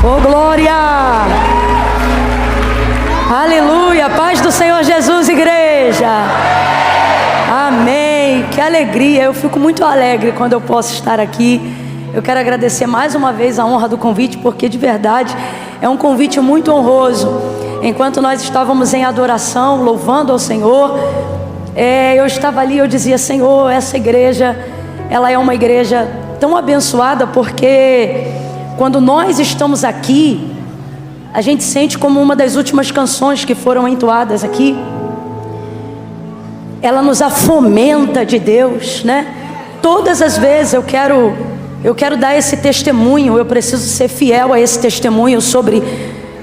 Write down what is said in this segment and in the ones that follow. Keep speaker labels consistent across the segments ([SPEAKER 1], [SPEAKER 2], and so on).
[SPEAKER 1] Oh, glória! Aleluia! Paz do Senhor Jesus, igreja! Amém! Que alegria! Eu fico muito alegre quando eu posso estar aqui. Eu quero agradecer mais uma vez a honra do convite, porque de verdade é um convite muito honroso. Enquanto nós estávamos em adoração, louvando ao Senhor, eu estava ali, eu dizia: Senhor, essa igreja, ela é uma igreja tão abençoada, porque quando nós estamos aqui, a gente sente como uma das últimas canções que foram entoadas aqui, ela nos afomenta de Deus, né? Todas as vezes eu quero dar esse testemunho, eu preciso ser fiel a esse testemunho sobre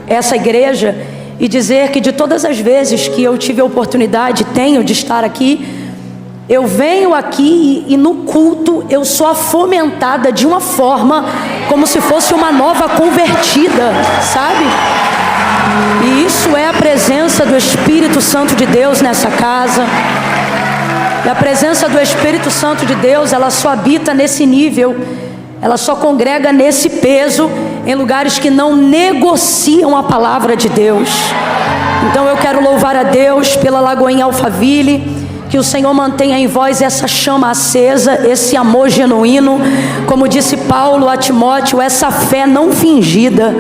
[SPEAKER 1] essa igreja e dizer que de todas as vezes que eu tive a oportunidade, tenho de estar aqui, eu venho aqui e no culto eu sou fomentada de uma forma como se fosse uma nova convertida, sabe? E isso é a presença do Espírito Santo de Deus nessa casa. E a presença do Espírito Santo de Deus, ela só habita nesse nível, ela só congrega nesse peso em lugares que não negociam a palavra de Deus. Então eu quero louvar a Deus pela Lagoinha Alphaville, que o Senhor mantenha em vós essa chama acesa, esse amor genuíno, como disse Paulo a Timóteo, essa fé não fingida.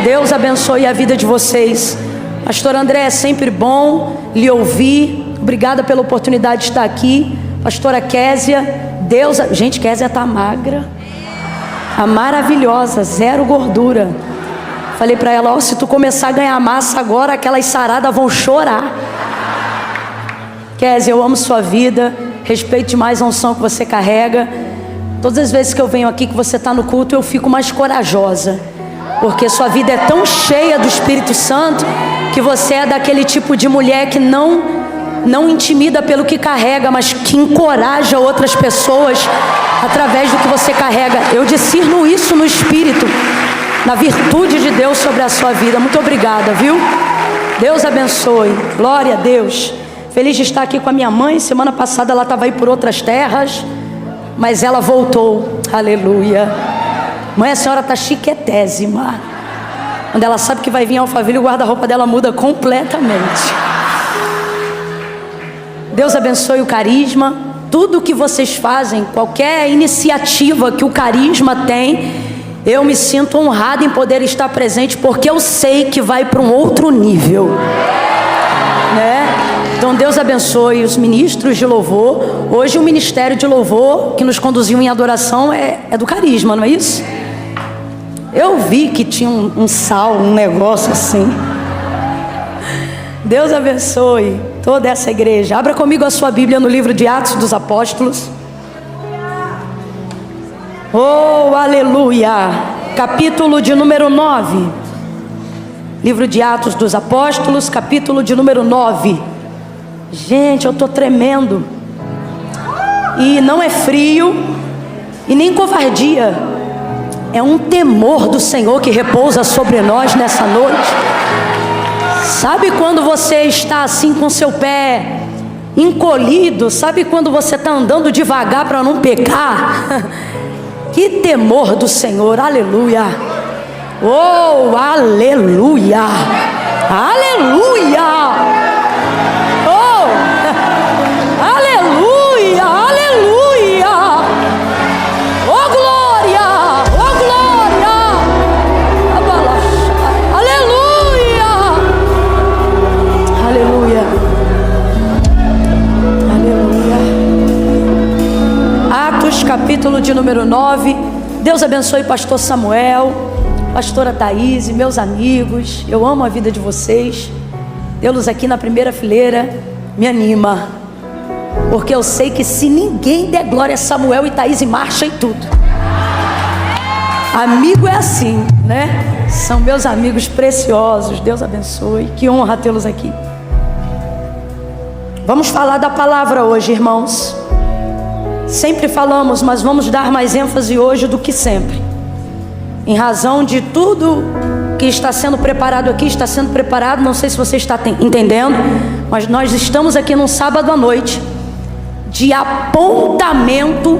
[SPEAKER 1] Deus abençoe a vida de vocês. Pastor André, é sempre bom lhe ouvir. Obrigada pela oportunidade de estar aqui. Pastora Késia, gente, Késia está magra, a maravilhosa, zero gordura. Falei para ela: se tu começar a ganhar massa agora, aquelas saradas vão chorar. Késia, eu amo sua vida, respeito demais a unção que você carrega. Todas as vezes que eu venho aqui, que você está no culto, eu fico mais corajosa, porque sua vida é tão cheia do Espírito Santo, que você é daquele tipo de mulher que não intimida pelo que carrega, mas que encoraja outras pessoas através do que você carrega. Eu discerno isso no Espírito, na virtude de Deus sobre a sua vida. Muito obrigada, viu? Deus abençoe. Glória a Deus. Feliz de estar aqui com a minha mãe. Semana passada ela estava aí por outras terras, mas ela voltou. Aleluia. Mãe, a senhora está chiquetésima. Quando ela sabe que vai vir Alphaville, o guarda-roupa dela muda completamente. Deus abençoe o Carisma. Tudo que vocês fazem, qualquer iniciativa que o Carisma tem, eu me sinto honrado em poder estar presente, porque eu sei que vai para um outro nível, né? Então Deus abençoe os ministros de louvor. Hoje o ministério de louvor que nos conduziu em adoração é do Carisma, não é isso? Eu vi que tinha um sal, um negócio assim. Deus abençoe toda essa igreja. Abra comigo a sua Bíblia no livro de Atos dos Apóstolos. Oh, aleluia! Capítulo de número 9. Livro de Atos dos Apóstolos, capítulo de número 9. Gente, eu estou tremendo. E não é frio e nem covardia. É um temor do Senhor que repousa sobre nós nessa noite. Sabe quando você está assim com seu pé encolhido? Sabe quando você está andando devagar para não pecar? Que temor do Senhor, aleluia. Oh, aleluia. Aleluia. Oh, aleluia, aleluia. Oh, glória, oh, glória. Aleluia. Aleluia. Aleluia. Atos, capítulo de número 9. Deus abençoe pastor Samuel, pastora Thaís e meus amigos. Eu amo a vida de vocês. Tê-los aqui na primeira fileira me anima, porque eu sei que se ninguém der glória a Samuel e Thaís, e marcha em tudo. Amigo é assim, né? São meus amigos preciosos. Deus abençoe. Que honra tê-los aqui. Vamos falar da palavra hoje, irmãos. Sempre falamos, mas vamos dar mais ênfase hoje do que sempre, em razão de tudo que está sendo preparado aqui. Está sendo preparado, não sei se você está entendendo, mas nós estamos aqui num sábado à noite de apontamento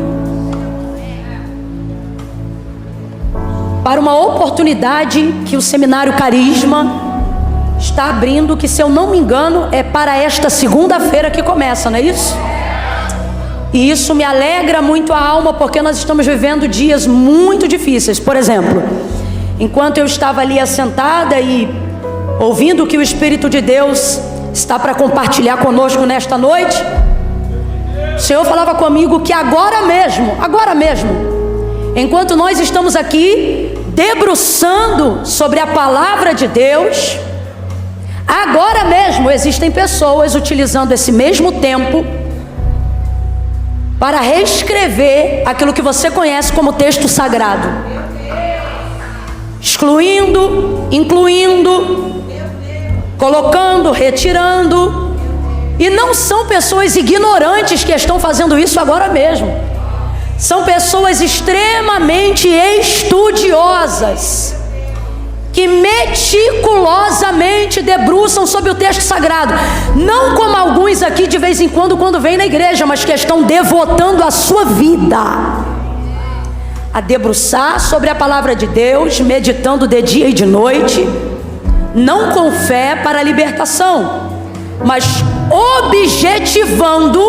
[SPEAKER 1] para uma oportunidade que o Seminário Carisma está abrindo, que, se eu não me engano, é para esta segunda-feira que começa, não é isso? E isso me alegra muito a alma, porque nós estamos vivendo dias muito difíceis. Por exemplo, enquanto eu estava ali assentada e ouvindo o que o Espírito de Deus está para compartilhar conosco nesta noite, o Senhor falava comigo que agora mesmo, enquanto nós estamos aqui debruçando sobre a palavra de Deus, agora mesmo existem pessoas utilizando esse mesmo tempo para reescrever aquilo que você conhece como texto sagrado, excluindo, incluindo, colocando, retirando. E não são pessoas ignorantes que estão fazendo isso agora mesmo. São pessoas extremamente estudiosas, que meticulosamente debruçam sobre o texto sagrado, não como alguns aqui de vez em quando vêm na igreja, mas que estão devotando a sua vida a debruçar sobre a palavra de Deus, meditando de dia e de noite, não com fé para a libertação, mas objetivando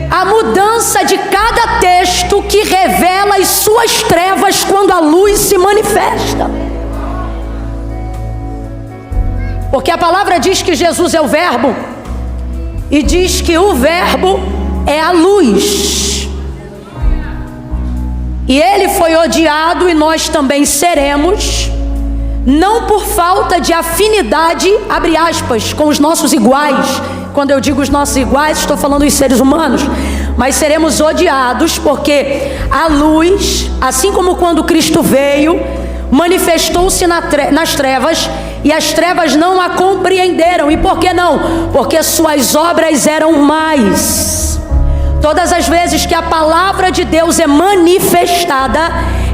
[SPEAKER 1] a mudança de cada texto que revela as suas trevas quando a luz se manifesta. Porque a palavra diz que Jesus é o Verbo, e diz que o Verbo é a luz, e ele foi odiado, e nós também seremos, não por falta de afinidade, abre aspas, com os nossos iguais. Quando eu digo os nossos iguais, estou falando dos seres humanos. Mas seremos odiados porque a luz, assim como quando Cristo veio, manifestou-se nas trevas, e as trevas não a compreenderam. E por que não? Porque suas obras eram mais. Todas as vezes que a palavra de Deus é manifestada,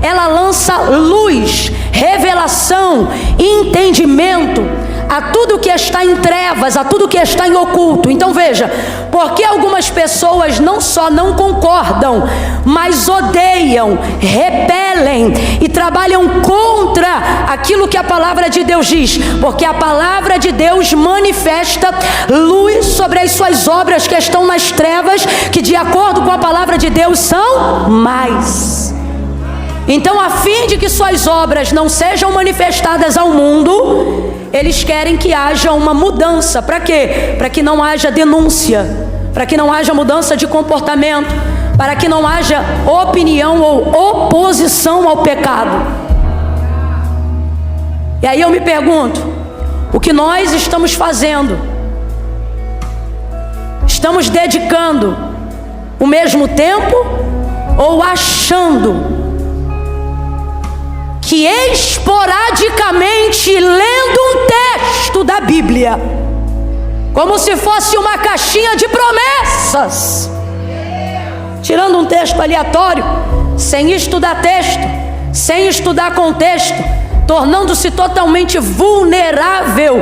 [SPEAKER 1] ela lança luz, revelação, entendimento a tudo que está em trevas, a tudo que está em oculto. Então veja, porque algumas pessoas não só não concordam, mas odeiam, repelem e trabalham contra aquilo que a palavra de Deus diz, porque a palavra de Deus manifesta luz sobre as suas obras que estão nas trevas, que de acordo com a palavra de Deus são mais. Então, a fim de que suas obras não sejam manifestadas ao mundo, eles querem que haja uma mudança. Para quê? Para que não haja denúncia, para que não haja mudança de comportamento, para que não haja opinião ou oposição ao pecado. E aí eu me pergunto, o que nós estamos fazendo? Estamos dedicando o mesmo tempo ou achando que esporadicamente lendo um texto da Bíblia, como se fosse uma caixinha de promessas, tirando um texto aleatório, sem estudar texto, sem estudar contexto, tornando-se totalmente vulnerável,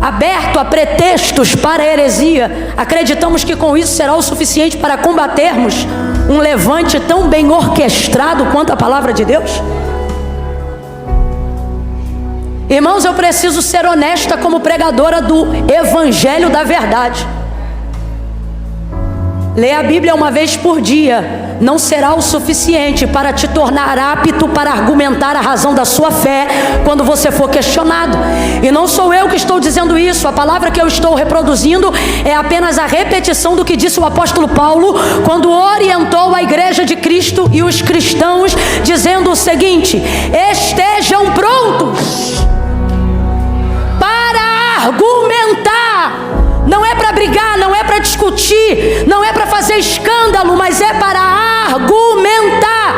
[SPEAKER 1] aberto a pretextos para a heresia, acreditamos que com isso será o suficiente para combatermos um levante tão bem orquestrado quanto a palavra de Deus? Irmãos, eu preciso ser honesta como pregadora do Evangelho da Verdade. Ler a Bíblia uma vez por dia não será o suficiente para te tornar apto para argumentar a razão da sua fé quando você for questionado. E não sou eu que estou dizendo isso, a palavra que eu estou reproduzindo é apenas a repetição do que disse o apóstolo Paulo quando orientou a igreja de Cristo e os cristãos, dizendo o seguinte: estejam prontos para argumentar. Não é para brigar, não é para discutir, não é para fazer escândalo, mas é para argumentar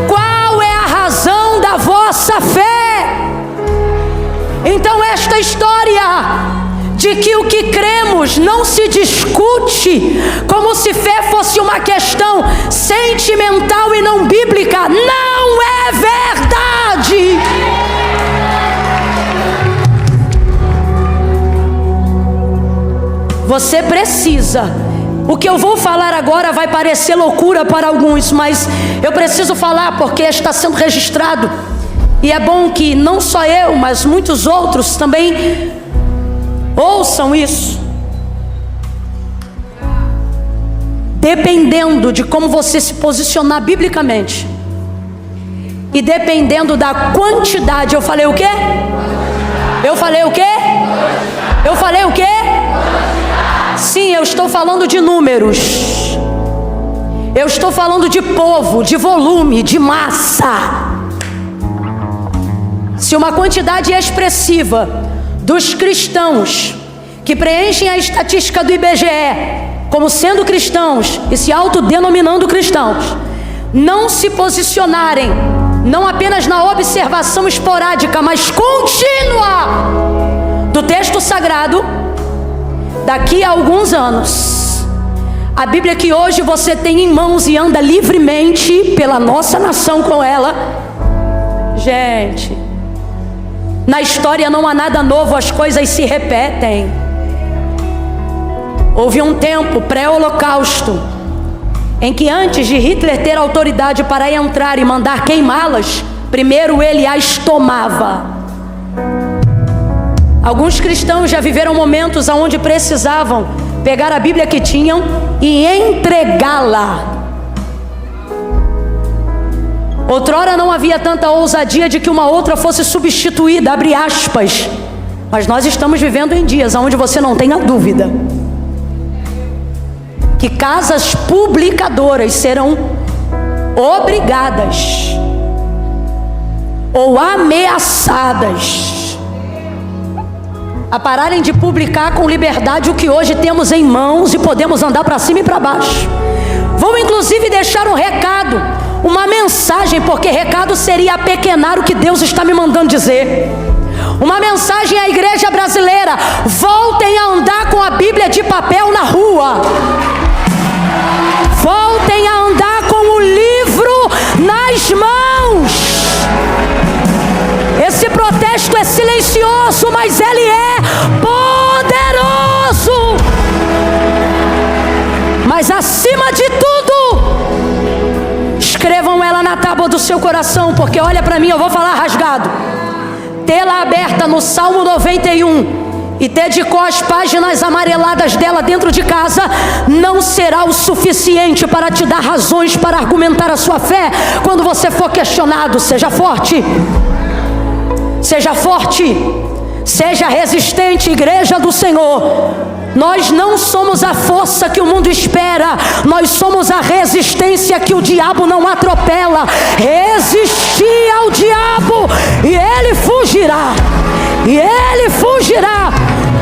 [SPEAKER 1] qual é a razão da vossa fé. Então esta história de que o que cremos não se discute, como se fé fosse uma questão sentimental e não bíblica, não é verdade. Você precisa O que eu vou falar agora vai parecer loucura para alguns, mas eu preciso falar porque está sendo registrado. E é bom que não só eu, mas muitos outros também ouçam isso. Dependendo de como você se posicionar biblicamente, e dependendo da quantidade, eu falei o quê? Eu falei o quê? Eu falei o quê? Sim, eu estou falando de números. Eu estou falando de povo, de volume, de massa. Se uma quantidade expressiva dos cristãos que preenchem a estatística do IBGE como sendo cristãos e se autodenominando cristãos, não se posicionarem, não apenas na observação esporádica, mas contínua do texto sagrado, daqui a alguns anos, a Bíblia que hoje você tem em mãos e anda livremente pela nossa nação com ela, gente, na história não há nada novo, as coisas se repetem. Houve um tempo pré-holocausto em que antes de Hitler ter autoridade para entrar e mandar queimá-las, primeiro ele as tomava. Alguns cristãos já viveram momentos onde precisavam pegar a Bíblia que tinham e entregá-la. Outrora não havia tanta ousadia de que uma outra fosse substituída, abre aspas. Mas nós estamos vivendo em dias onde você não tenha dúvida que casas publicadoras serão obrigadas ou ameaçadas a pararem de publicar com liberdade o que hoje temos em mãos e podemos andar para cima e para baixo. Vou inclusive deixar um recado, uma mensagem, porque recado seria apequenar o que Deus está me mandando dizer. Uma mensagem à igreja brasileira: voltem a andar com a Bíblia de papel na rua. Voltem a andar com o livro nas mãos. Esse protesto é silencioso, mas ele é poderoso. Mas acima de tudo, escrevam ela na tábua do seu coração, porque olha para mim, eu vou falar rasgado. Tê-la aberta no Salmo 91 e dedicou as páginas amareladas dela dentro de casa, não será o suficiente para te dar razões para argumentar a sua fé quando você for questionado. Seja forte, seja forte, seja resistente, igreja do Senhor. Nós não somos a força que o mundo espera, nós somos a resistência que o diabo não atropela. Resistir ao diabo e ele fugirá, e ele fugirá.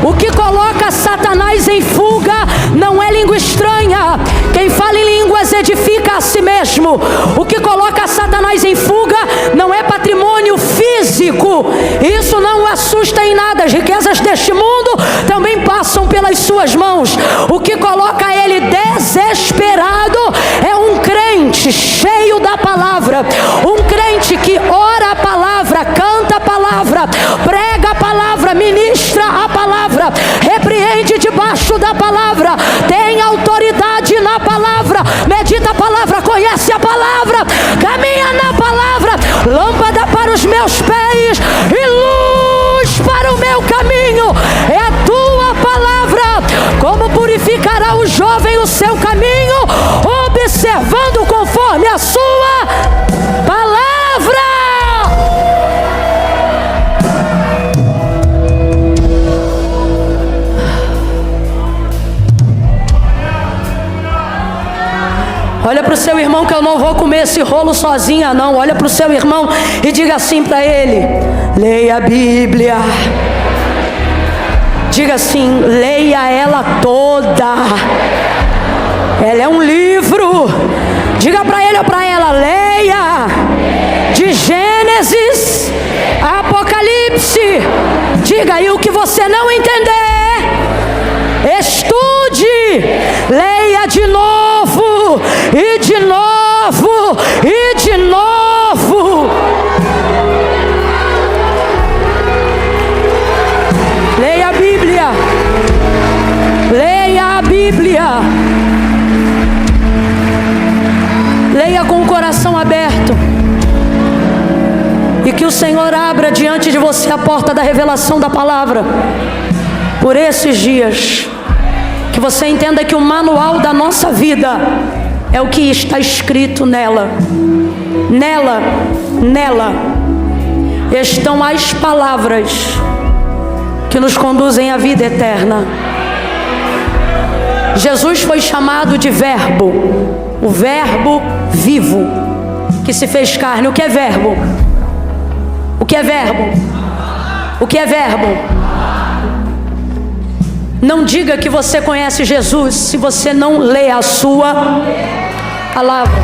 [SPEAKER 1] O que coloca Satanás em fuga não é língua estranha. Quem fala em línguas edifica a si mesmo. O que coloca Satanás em fuga não é patrimônio físico. Isso não o assusta em nada. As riquezas deste mundo também passam pelas suas mãos. O que coloca ele desesperado é um crente cheio da palavra, um crente que ora a palavra, canta a palavra, prega a palavra, ministra a palavra, repreende debaixo da palavra, tem autoridade na palavra, medita a palavra, conhece a palavra, caminha na palavra. Lâmpada para os meus pés e luz para o meu caminho é a tua palavra. Como purificará o jovem o seu caminho? Observando conforme a sua palavra. Olha para o seu irmão, que eu não vou comer esse rolo sozinha não. Olha para o seu irmão e diga assim para ele: leia a Bíblia. Diga assim: leia ela toda. Ela é um livro. Diga para ele ou para ela: leia de Gênesis a Apocalipse. Diga aí o que você não entender, estude, leia de novo, e de novo, e de novo. Leia a Bíblia, leia a Bíblia. chega com o coração aberto e que o Senhor abra diante de você a porta da revelação da palavra por esses dias. Que você entenda que o manual da nossa vida é o que está escrito nela. Nela estão as palavras que nos conduzem à vida eterna. Jesus foi chamado de Verbo, o Verbo vivo, que se fez carne. O que é verbo? O que é verbo? O que é verbo? Não diga que você conhece Jesus se você não lê a sua palavra.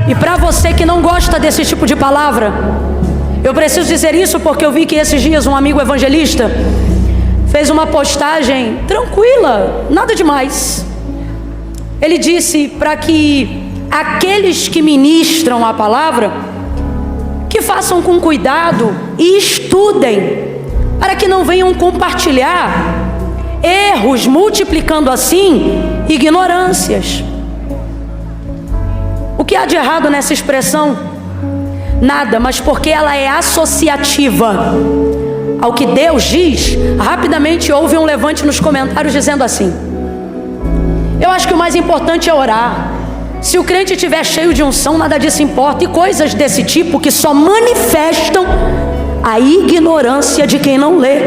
[SPEAKER 1] E para você que não gosta desse tipo de palavra, eu preciso dizer isso porque eu vi que esses dias um amigo evangelista fez uma postagem tranquila, nada demais. Ele disse para que aqueles que ministram a palavra, que façam com cuidado e estudem, para que não venham compartilhar erros, multiplicando assim ignorâncias. O que há de errado nessa expressão? Nada, mas porque ela é associativa ao que Deus diz. Rapidamente houve um levante nos comentários dizendo assim: eu acho que o mais importante é orar. Se o crente estiver cheio de unção, nada disso importa. E coisas desse tipo que só manifestam a ignorância de quem não lê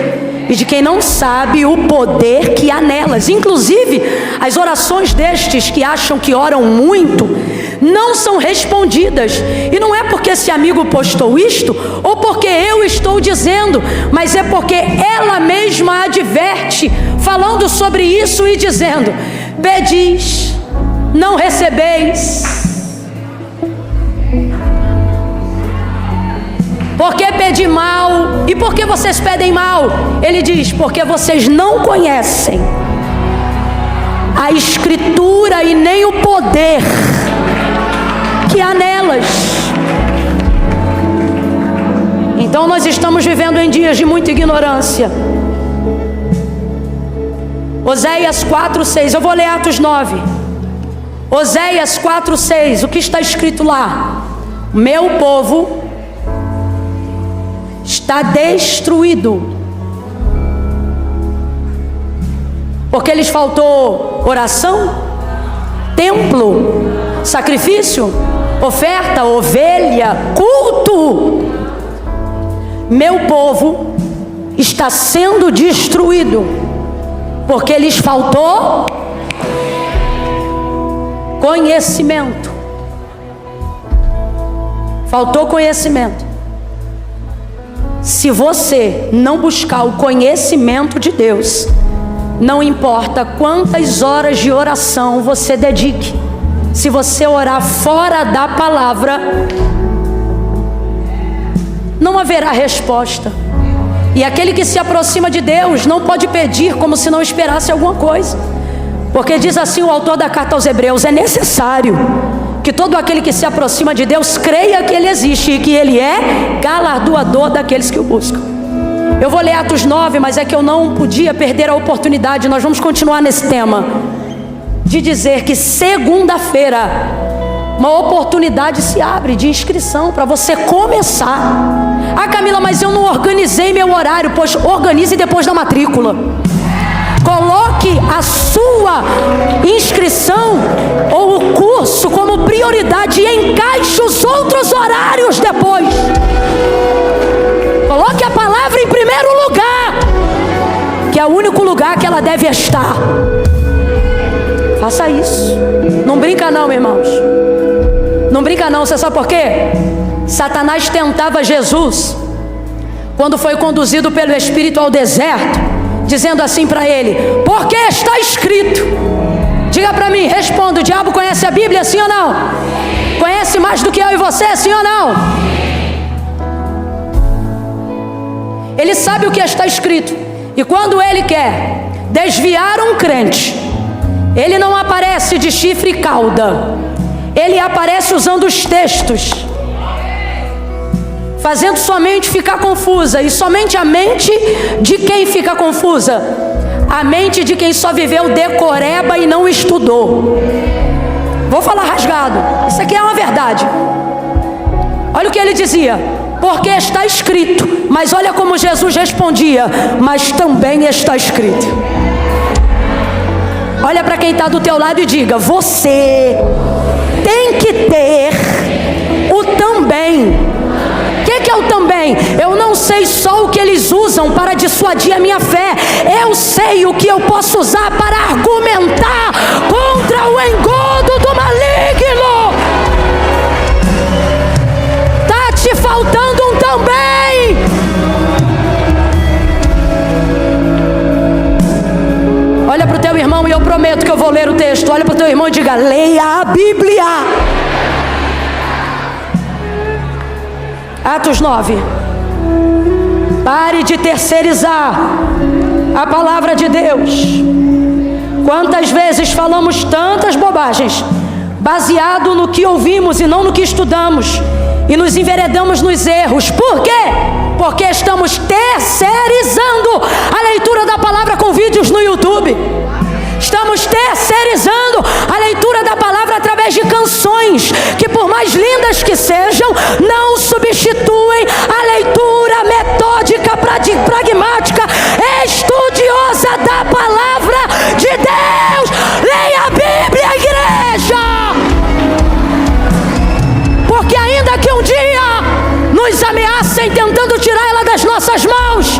[SPEAKER 1] e de quem não sabe o poder que há nelas. Inclusive, as orações destes que acham que oram muito não são respondidas. E não é porque esse amigo postou isto ou porque eu estou dizendo, mas é porque ela mesma adverte, falando sobre isso e dizendo: pedis, não recebeis. Por que pedir mal? E por que vocês pedem mal? Ele diz: porque vocês não conhecem a Escritura e nem o poder que há nelas. Então nós estamos vivendo em dias de muita ignorância. Oséias 4:6, eu vou ler Atos 9. Oséias 4:6, o que está escrito lá? Meu povo está destruído, porque lhes faltou oração, templo, sacrifício, oferta, ovelha, culto. Meu povo está sendo destruído, porque lhes faltou conhecimento. Faltou conhecimento. Se você não buscar o conhecimento de Deus, não importa quantas horas de oração você dedique, se você orar fora da palavra, não haverá resposta. E aquele que se aproxima de Deus não pode pedir como se não esperasse alguma coisa, porque diz assim o autor da carta aos Hebreus: é necessário que todo aquele que se aproxima de Deus creia que Ele existe e que Ele é galardoador daqueles que o buscam. Eu vou ler Atos 9, mas é que eu não podia perder a oportunidade. Nós vamos continuar nesse tema de dizer que segunda-feira uma oportunidade se abre de inscrição para você começar. Ah, Camila, mas eu não organizei meu horário. Pois organize depois da matrícula. Coloque a sua inscrição ou o curso como prioridade e encaixe os outros horários depois. Coloque a palavra em primeiro lugar, que é o único lugar que ela deve estar. Faça isso. Não brinca não, irmãos. Não brinca não. Você sabe por quê? Satanás tentava Jesus quando foi conduzido pelo Espírito ao deserto, dizendo assim para ele: porque está escrito. Diga para mim, responda: o diabo conhece a Bíblia, sim ou não? Conhece mais do que eu e você, sim ou não? Ele sabe o que está escrito. E quando ele quer desviar um crente, ele não aparece de chifre e cauda. Ele aparece usando os textos, fazendo sua mente ficar confusa. E somente a mente de quem fica confusa? A mente de quem só viveu decoreba e não estudou. falar rasgado, isso aqui é uma verdade. Olha o que ele dizia: porque está escrito. Mas olha como Jesus respondia: mas também está escrito. Olha para quem está do teu lado e diga: você tem que ter o também. O que é o também? Eu não sei só o que eles usam para dissuadir a minha fé. Eu sei o que eu posso usar para argumentar contra o engodo do maligno. Está te faltando um também. Olha para o teu irmão, e eu prometo que eu vou ler o texto. Olha para o teu irmão e diga: leia a Bíblia. Atos 9. Pare de terceirizar a palavra de Deus. Quantas vezes falamos tantas bobagens, baseado no que ouvimos e não no que estudamos, e nos enveredamos nos erros. Por quê? Porque estamos terceirizando a leitura da palavra com vídeos no YouTube. Estamos terceirizando a leitura da palavra através de canções, que por mais lindas que sejam, não substituem a leitura metódica, pragmática, estudiosa da palavra de Deus. Leia a Bíblia, igreja! Porque ainda que um dia nos ameacem tentando tirar ela das nossas mãos,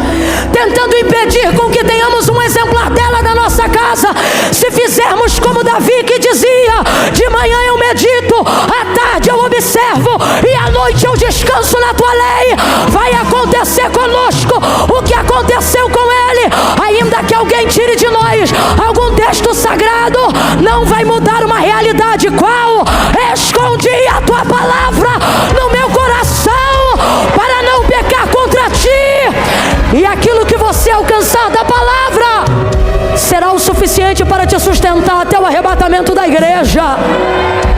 [SPEAKER 1] tentando impedir com que tenhamos um exemplar dela na nossa casa, se fizermos como Davi, que dizia: de manhã eu medito, à tarde eu observo e à noite eu descanso na tua lei, vai acontecer conosco o que aconteceu com ele. Ainda que alguém tire de nós algum texto sagrado, não vai mudar uma realidade. Qual? Escondi a tua palavra no meu coração para não pecar contra ti, e aquilo que você alcançar da palavra será o suficiente para te sustentar até o arrebatamento da igreja.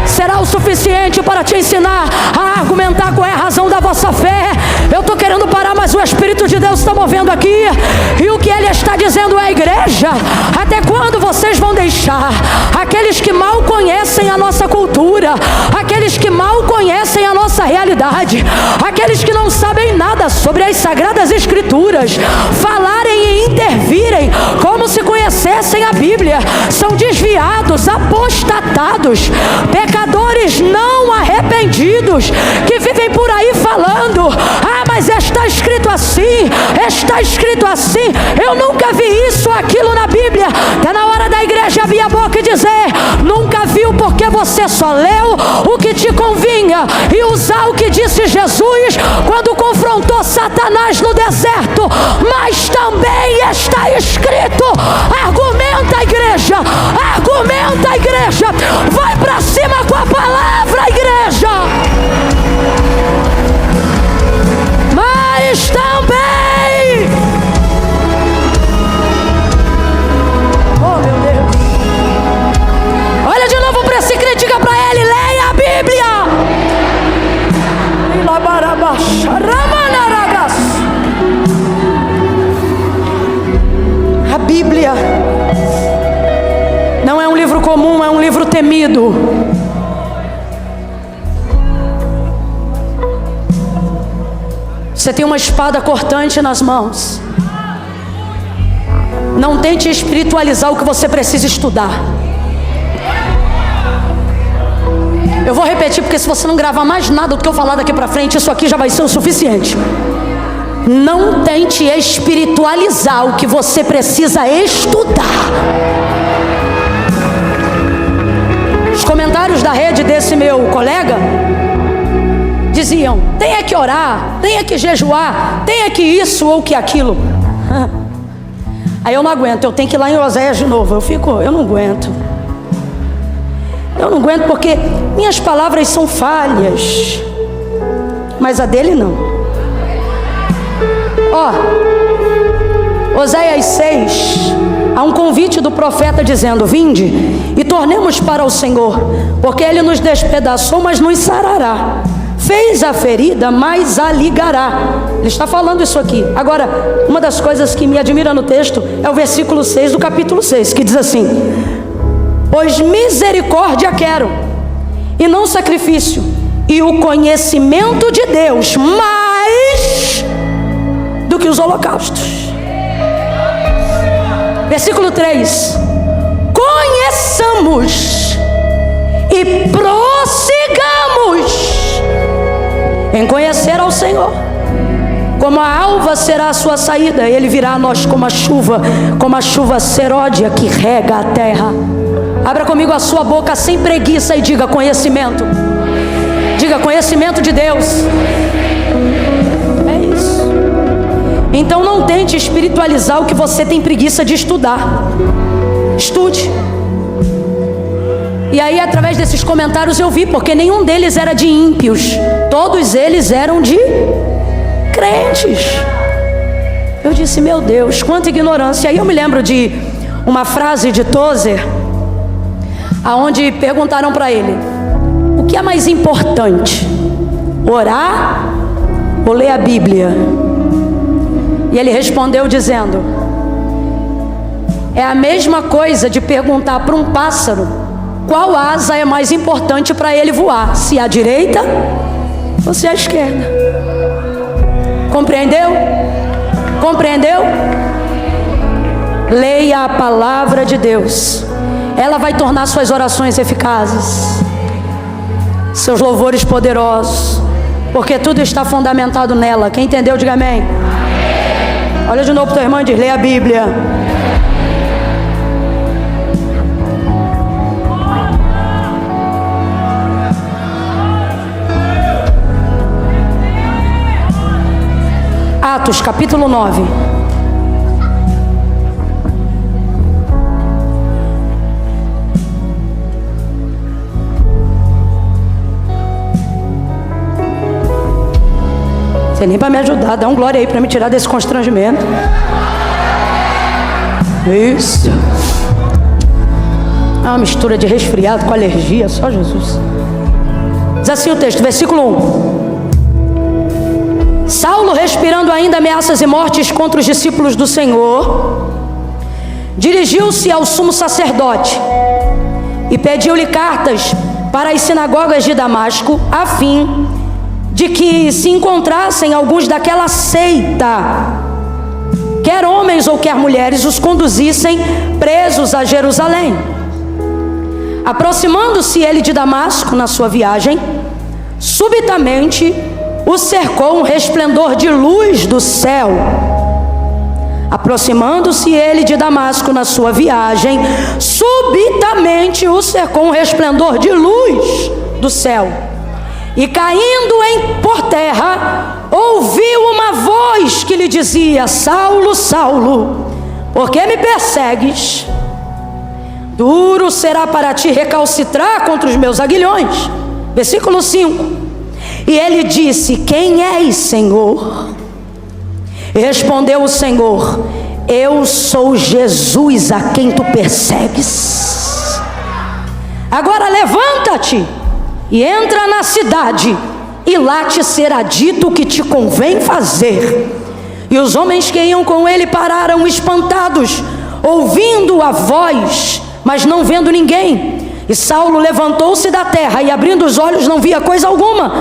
[SPEAKER 1] Será o suficiente para te ensinar a argumentar qual é a razão da vossa fé. Eu estou querendo parar, mas o Espírito de Deus está movendo aqui, e o que Ele está dizendo é: igreja, até quando vocês vão deixar aqueles que mal conhecem a nossa cultura, aqueles que mal conhecem a nossa realidade, aqueles que não sabem nada sobre as Sagradas Escrituras, falarem e intervirem como se conhecessem a Bíblia? São desviados, apostatados, pecadores não arrependidos, que vivem por aí falando: ah, mas está escrito assim, está escrito assim. Eu nunca vi isso ou aquilo na Bíblia. Está na hora da igreja abrir a boca e dizer: nunca viu, porque você só leu o que te convinha, e usar o que disse Jesus quando confrontou Satanás no deserto. Mas também está escrito. Argumenta, igreja, argumenta, igreja, vai para cima com a palavra, igreja. Mas também, oh meu Deus, olha de novo para esse crente, diga para ele: leia a Bíblia. A Bíblia não é um livro comum, é um livro temido. Você tem uma espada cortante nas mãos. Não tente espiritualizar o que você precisa estudar. Eu vou repetir, porque se você não gravar mais nada do que eu falar daqui para frente, isso aqui já vai ser o suficiente. Não tente espiritualizar o que você precisa estudar. Os comentários da rede desse meu colega diziam: tem que orar, tem que jejuar, tem que isso ou que aquilo. Aí eu não aguento, eu tenho que ir lá em Oséias de novo. Eu não aguento. Eu não aguento, porque minhas palavras são falhas, mas a dele não. Ó, Oséias 6, há um convite do profeta dizendo: vinde e tornemos para o Senhor, porque Ele nos despedaçou, mas nos sarará, fez a ferida, mas a ligará. Ele está falando isso aqui. Agora, uma das coisas que me admira no texto é o versículo 6 do capítulo 6, que diz assim: pois misericórdia quero e não sacrifício, e o conhecimento de Deus mais do que os holocaustos. Versículo 3: conheçamos e prossigamos em conhecer ao Senhor. Como a alva será a sua saída, ele virá a nós como a chuva seródia que rega a terra. Abra comigo a sua boca sem preguiça e diga conhecimento. Diga conhecimento de Deus. É isso. Então não tente espiritualizar o que você tem preguiça de estudar. Estude. E aí, através desses comentários eu vi, porque nenhum deles era de ímpios, todos eles eram de crentes. Eu disse, meu Deus, quanta ignorância. Aí eu me lembro de uma frase de Tozer, aonde perguntaram para ele: o que é mais importante, orar ou ler a Bíblia? E ele respondeu dizendo: é a mesma coisa de perguntar para um pássaro qual asa é mais importante para ele voar, se a direita ou se a esquerda. Compreendeu? Compreendeu? Leia a palavra de Deus, ela vai tornar suas orações eficazes, seus louvores poderosos, porque tudo está fundamentado nela. Quem entendeu, diga amém. Olha de novo para o teu irmão e diz: leia a Bíblia. Atos capítulo 9. Você nem para me ajudar, dá um glória aí para me tirar desse constrangimento. Isso. É uma mistura de resfriado com alergia, só Jesus. Diz assim o texto, versículo 1. Saulo, respirando ainda ameaças e mortes contra os discípulos do Senhor, dirigiu-se ao sumo sacerdote e pediu-lhe cartas para as sinagogas de Damasco, a fim de que se encontrassem alguns daquela seita, quer homens ou quer mulheres, os conduzissem presos a Jerusalém. Aproximando-se ele de Damasco na sua viagem, subitamente o cercou um resplendor de luz do céu. Aproximando-se ele de Damasco na sua viagem, subitamente o cercou um resplendor de luz do céu. E caindo por terra, ouviu uma voz que lhe dizia: Saulo, Saulo, por que me persegues? Duro será para ti recalcitrar contra os meus aguilhões. Versículo 5. E ele disse: quem és, Senhor? E respondeu o Senhor: eu sou Jesus a quem tu persegues. Agora levanta-te e entra na cidade, e lá te será dito o que te convém fazer. E os homens que iam com ele pararam espantados, ouvindo a voz, mas não vendo ninguém. E Saulo levantou-se da terra e, abrindo os olhos, não via coisa alguma.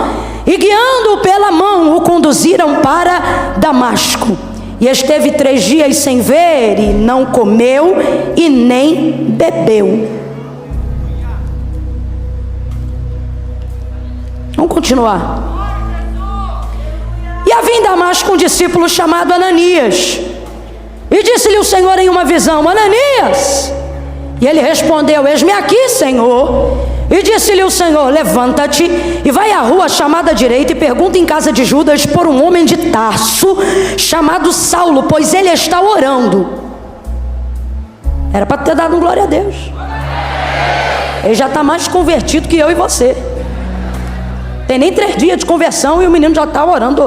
[SPEAKER 1] E guiando-o pela mão, o conduziram para Damasco. E esteve 3 dias sem ver, e não comeu e nem bebeu. Vamos continuar. E havia em Damasco um discípulo chamado Ananias. E disse-lhe o Senhor em uma visão: Ananias! E ele respondeu: eis-me aqui, Senhor. E disse-lhe o Senhor: levanta-te e vai à rua chamada à direita e pergunta em casa de Judas por um homem de Tarso chamado Saulo, pois ele está orando. Era para ter dado um glória a Deus. Ele já está mais convertido que eu e você. Tem nem 3 dias de conversão e o menino já está orando.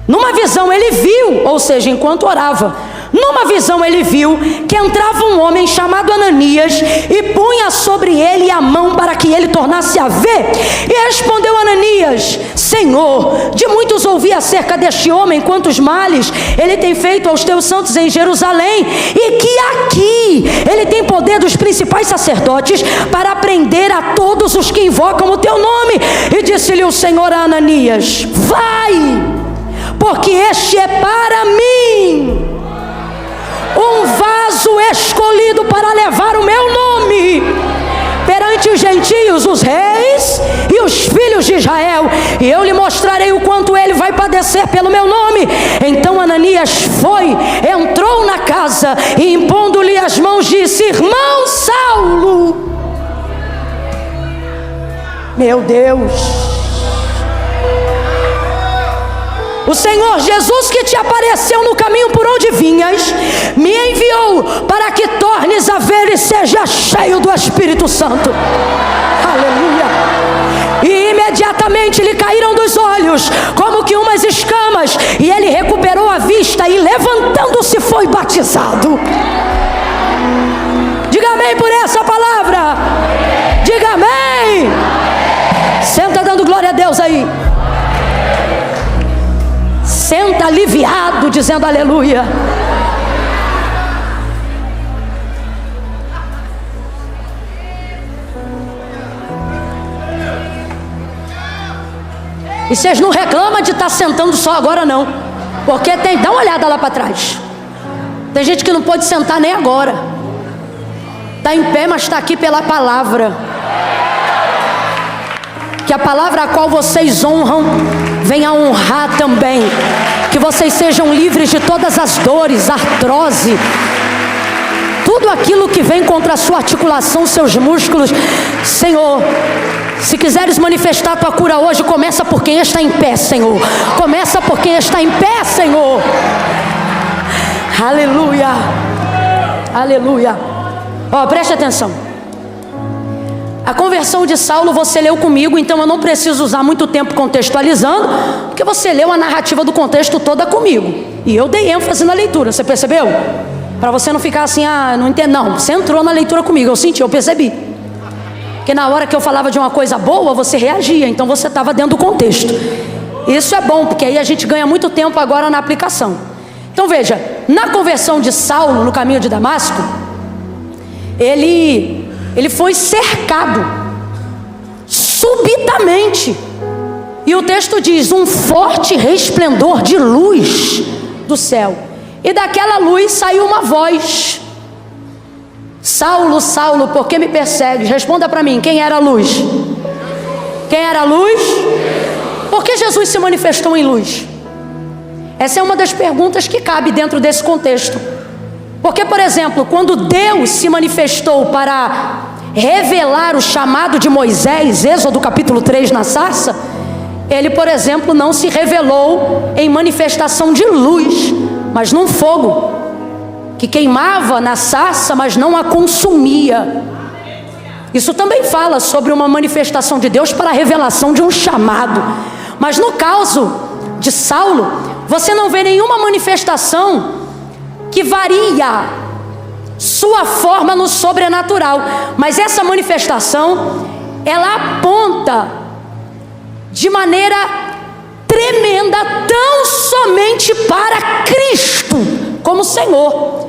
[SPEAKER 1] Numa visão ele viu, ou seja, enquanto orava, Numa visão ele viu que entrava um homem chamado Ananias e punha sobre ele a mão para que ele tornasse a ver. E respondeu Ananias: Senhor, de muitos ouvi acerca deste homem, quantos males ele tem feito aos teus santos em Jerusalém, e que aqui ele tem poder dos principais sacerdotes para prender a todos os que invocam o teu nome. E disse-lhe o Senhor a Ananias: vai, porque este é para mim um vaso escolhido para levar o meu nome perante os gentios, os reis e os filhos de Israel, e eu lhe mostrarei o quanto ele vai padecer pelo meu nome. Então Ananias foi, entrou na casa e, impondo-lhe as mãos, disse: irmão Saulo. Meu Deus, o Senhor Jesus, que te apareceu no caminho por onde vinhas, me enviou para que tornes a ver e seja cheio do Espírito Santo. Aleluia. E imediatamente lhe caíram dos olhos como que umas escamas, e ele recuperou a vista e, levantando-se, foi batizado. Diga amém por essa palavra. Diga amém. Senta dando glória a Deus aí. Senta aliviado, dizendo aleluia. E vocês não reclamam de estar sentando só agora não, porque tem, dá uma olhada lá para trás, tem gente que não pode sentar nem agora, está em pé, mas está aqui pela palavra. Que a palavra a qual vocês honram venha honrar também. Que vocês sejam livres de todas as dores, artrose, tudo aquilo que vem contra a sua articulação, seus músculos. Senhor, se quiseres manifestar a tua cura hoje, começa por quem está em pé, Senhor. Começa por quem está em pé, Senhor. Aleluia. Aleluia. Ó, preste atenção. A conversão de Saulo você leu comigo, então eu não preciso usar muito tempo contextualizando, porque você leu a narrativa do contexto toda comigo. E eu dei ênfase na leitura, você percebeu? Para você não ficar assim, não entendo. Não, você entrou na leitura comigo, eu senti, eu percebi. Porque na hora que eu falava de uma coisa boa, você reagia, então você estava dentro do contexto. Isso é bom, porque aí a gente ganha muito tempo agora na aplicação. Então veja, na conversão de Saulo no caminho de Damasco, ele foi cercado subitamente, e o texto diz: um forte resplendor de luz do céu, e daquela luz saiu uma voz: Saulo, Saulo, por que me persegues? Responda para mim, quem era a luz? Quem era a luz? Por que Jesus se manifestou em luz? Essa é uma das perguntas que cabe dentro desse contexto. Porque, por exemplo, quando Deus se manifestou para revelar o chamado de Moisés, Êxodo capítulo 3 na sarça, ele, por exemplo, não se revelou em manifestação de luz, mas num fogo que queimava na sarça, mas não a consumia. Isso também fala sobre uma manifestação de Deus para a revelação de um chamado. Mas no caso de Saulo, você não vê nenhuma manifestação que varia sua forma no sobrenatural, mas essa manifestação, ela aponta de maneira tremenda tão somente para Cristo como Senhor.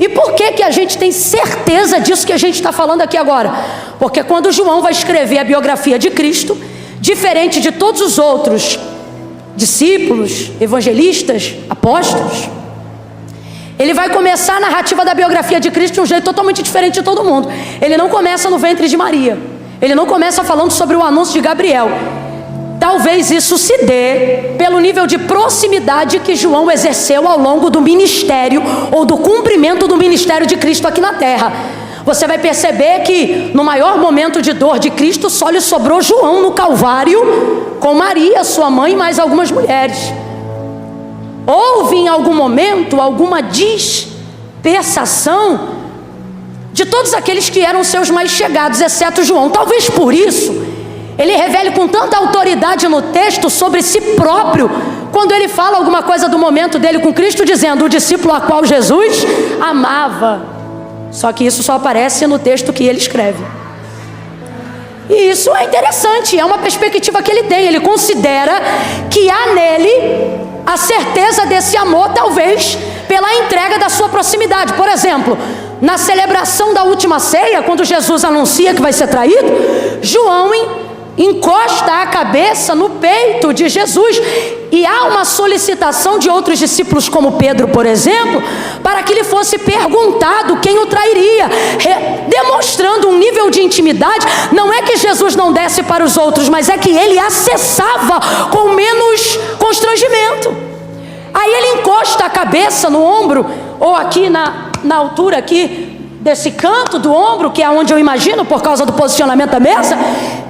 [SPEAKER 1] E por que a gente tem certeza disso que a gente está falando aqui agora? Porque quando João vai escrever a biografia de Cristo, diferente de todos os outros discípulos, evangelistas, apóstolos, ele vai começar a narrativa da biografia de Cristo de um jeito totalmente diferente de todo mundo. Ele não começa no ventre de Maria, ele não começa falando sobre o anúncio de Gabriel. Talvez isso se dê pelo nível de proximidade que João exerceu ao longo do ministério, ou do cumprimento do ministério de Cristo aqui na terra. Você vai perceber que no maior momento de dor de Cristo, só lhe sobrou João no Calvário, com Maria, sua mãe, e mais algumas mulheres. Houve em algum momento alguma dispersação de todos aqueles que eram seus mais chegados, exceto João. Talvez por isso ele revele com tanta autoridade no texto sobre si próprio, quando ele fala alguma coisa do momento dele com Cristo, dizendo: o discípulo a qual Jesus amava. Só que isso só aparece no texto que ele escreve. E isso é interessante, é uma perspectiva que ele tem. Ele considera que há nele a certeza desse amor, talvez pela entrega da sua proximidade. Por exemplo, na celebração da última ceia, quando Jesus anuncia que vai ser traído, João encosta a cabeça no peito de Jesus, e há uma solicitação de outros discípulos, como Pedro, por exemplo, para que lhe fosse perguntado quem o trairia, demonstrando um nível de intimidade. Não é que Jesus não desse para os outros, mas é que ele acessava com menos constrangimento. Aí ele encosta a cabeça no ombro, ou aqui na altura aqui desse canto do ombro, que é onde eu imagino, por causa do posicionamento da mesa,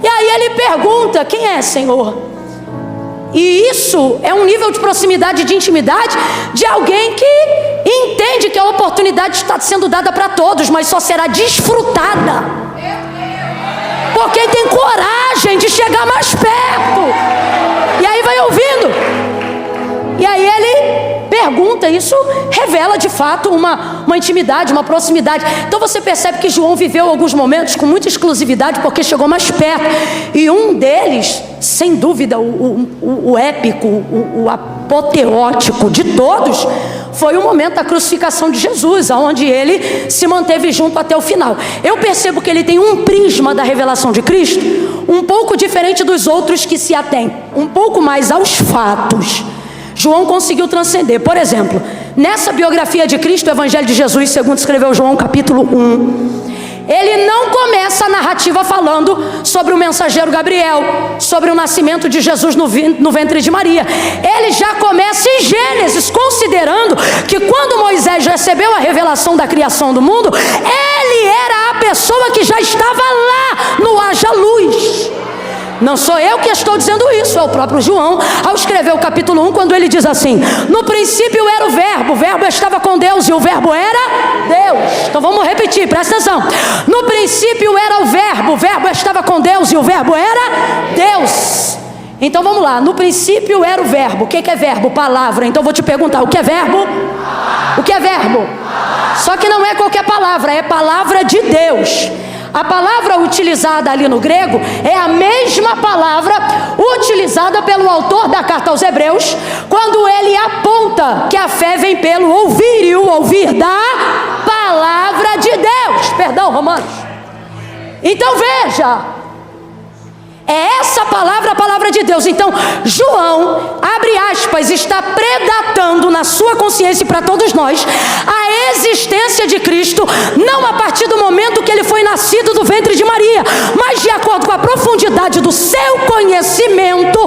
[SPEAKER 1] e aí ele pergunta: quem é, Senhor? E isso é um nível de proximidade, de intimidade, de alguém que entende que a oportunidade está sendo dada para todos, mas só será desfrutada por quem tem coragem de chegar mais perto. E aí vai ouvindo. E aí ele pergunta, isso revela de fato uma intimidade, uma proximidade. Então você percebe que João viveu alguns momentos com muita exclusividade, porque chegou mais perto. E um deles, sem dúvida, o épico, o apoteótico de todos, foi o momento da crucificação de Jesus, onde ele se manteve junto até o final. Eu percebo que ele tem um prisma da revelação de Cristo um pouco diferente dos outros que se atém um pouco mais aos fatos. João conseguiu transcender. Por exemplo, nessa biografia de Cristo, o Evangelho de Jesus, segundo escreveu João, capítulo 1, ele não começa a narrativa falando sobre o mensageiro Gabriel, sobre o nascimento de Jesus no ventre de Maria. Ele já começa em Gênesis, considerando que quando Moisés recebeu a revelação da criação do mundo, ele era a pessoa que já estava lá no haja luz. Não sou eu que estou dizendo isso, é o próprio João, ao escrever o capítulo 1, quando ele diz assim: no princípio era o verbo estava com Deus, e o verbo era Deus. Então vamos repetir, presta atenção. No princípio era o verbo estava com Deus, e o verbo era Deus. Então vamos lá, no princípio era o verbo. O que é verbo? Palavra. Então vou te perguntar, o que é verbo? O que é verbo? Só que não é qualquer palavra, é palavra de Deus. A palavra utilizada ali no grego é a mesma palavra utilizada pelo autor da carta aos Hebreus, quando ele aponta que a fé vem pelo ouvir, e o ouvir da palavra de Deus. Perdão, Romanos. Então veja, é essa palavra a palavra de Deus. Então João, abre aspas, está predatando na sua consciência e para todos nós a existência de Cristo, não a partir do momento que ele foi nascido do ventre de Maria, mas de acordo com a profundidade do seu conhecimento,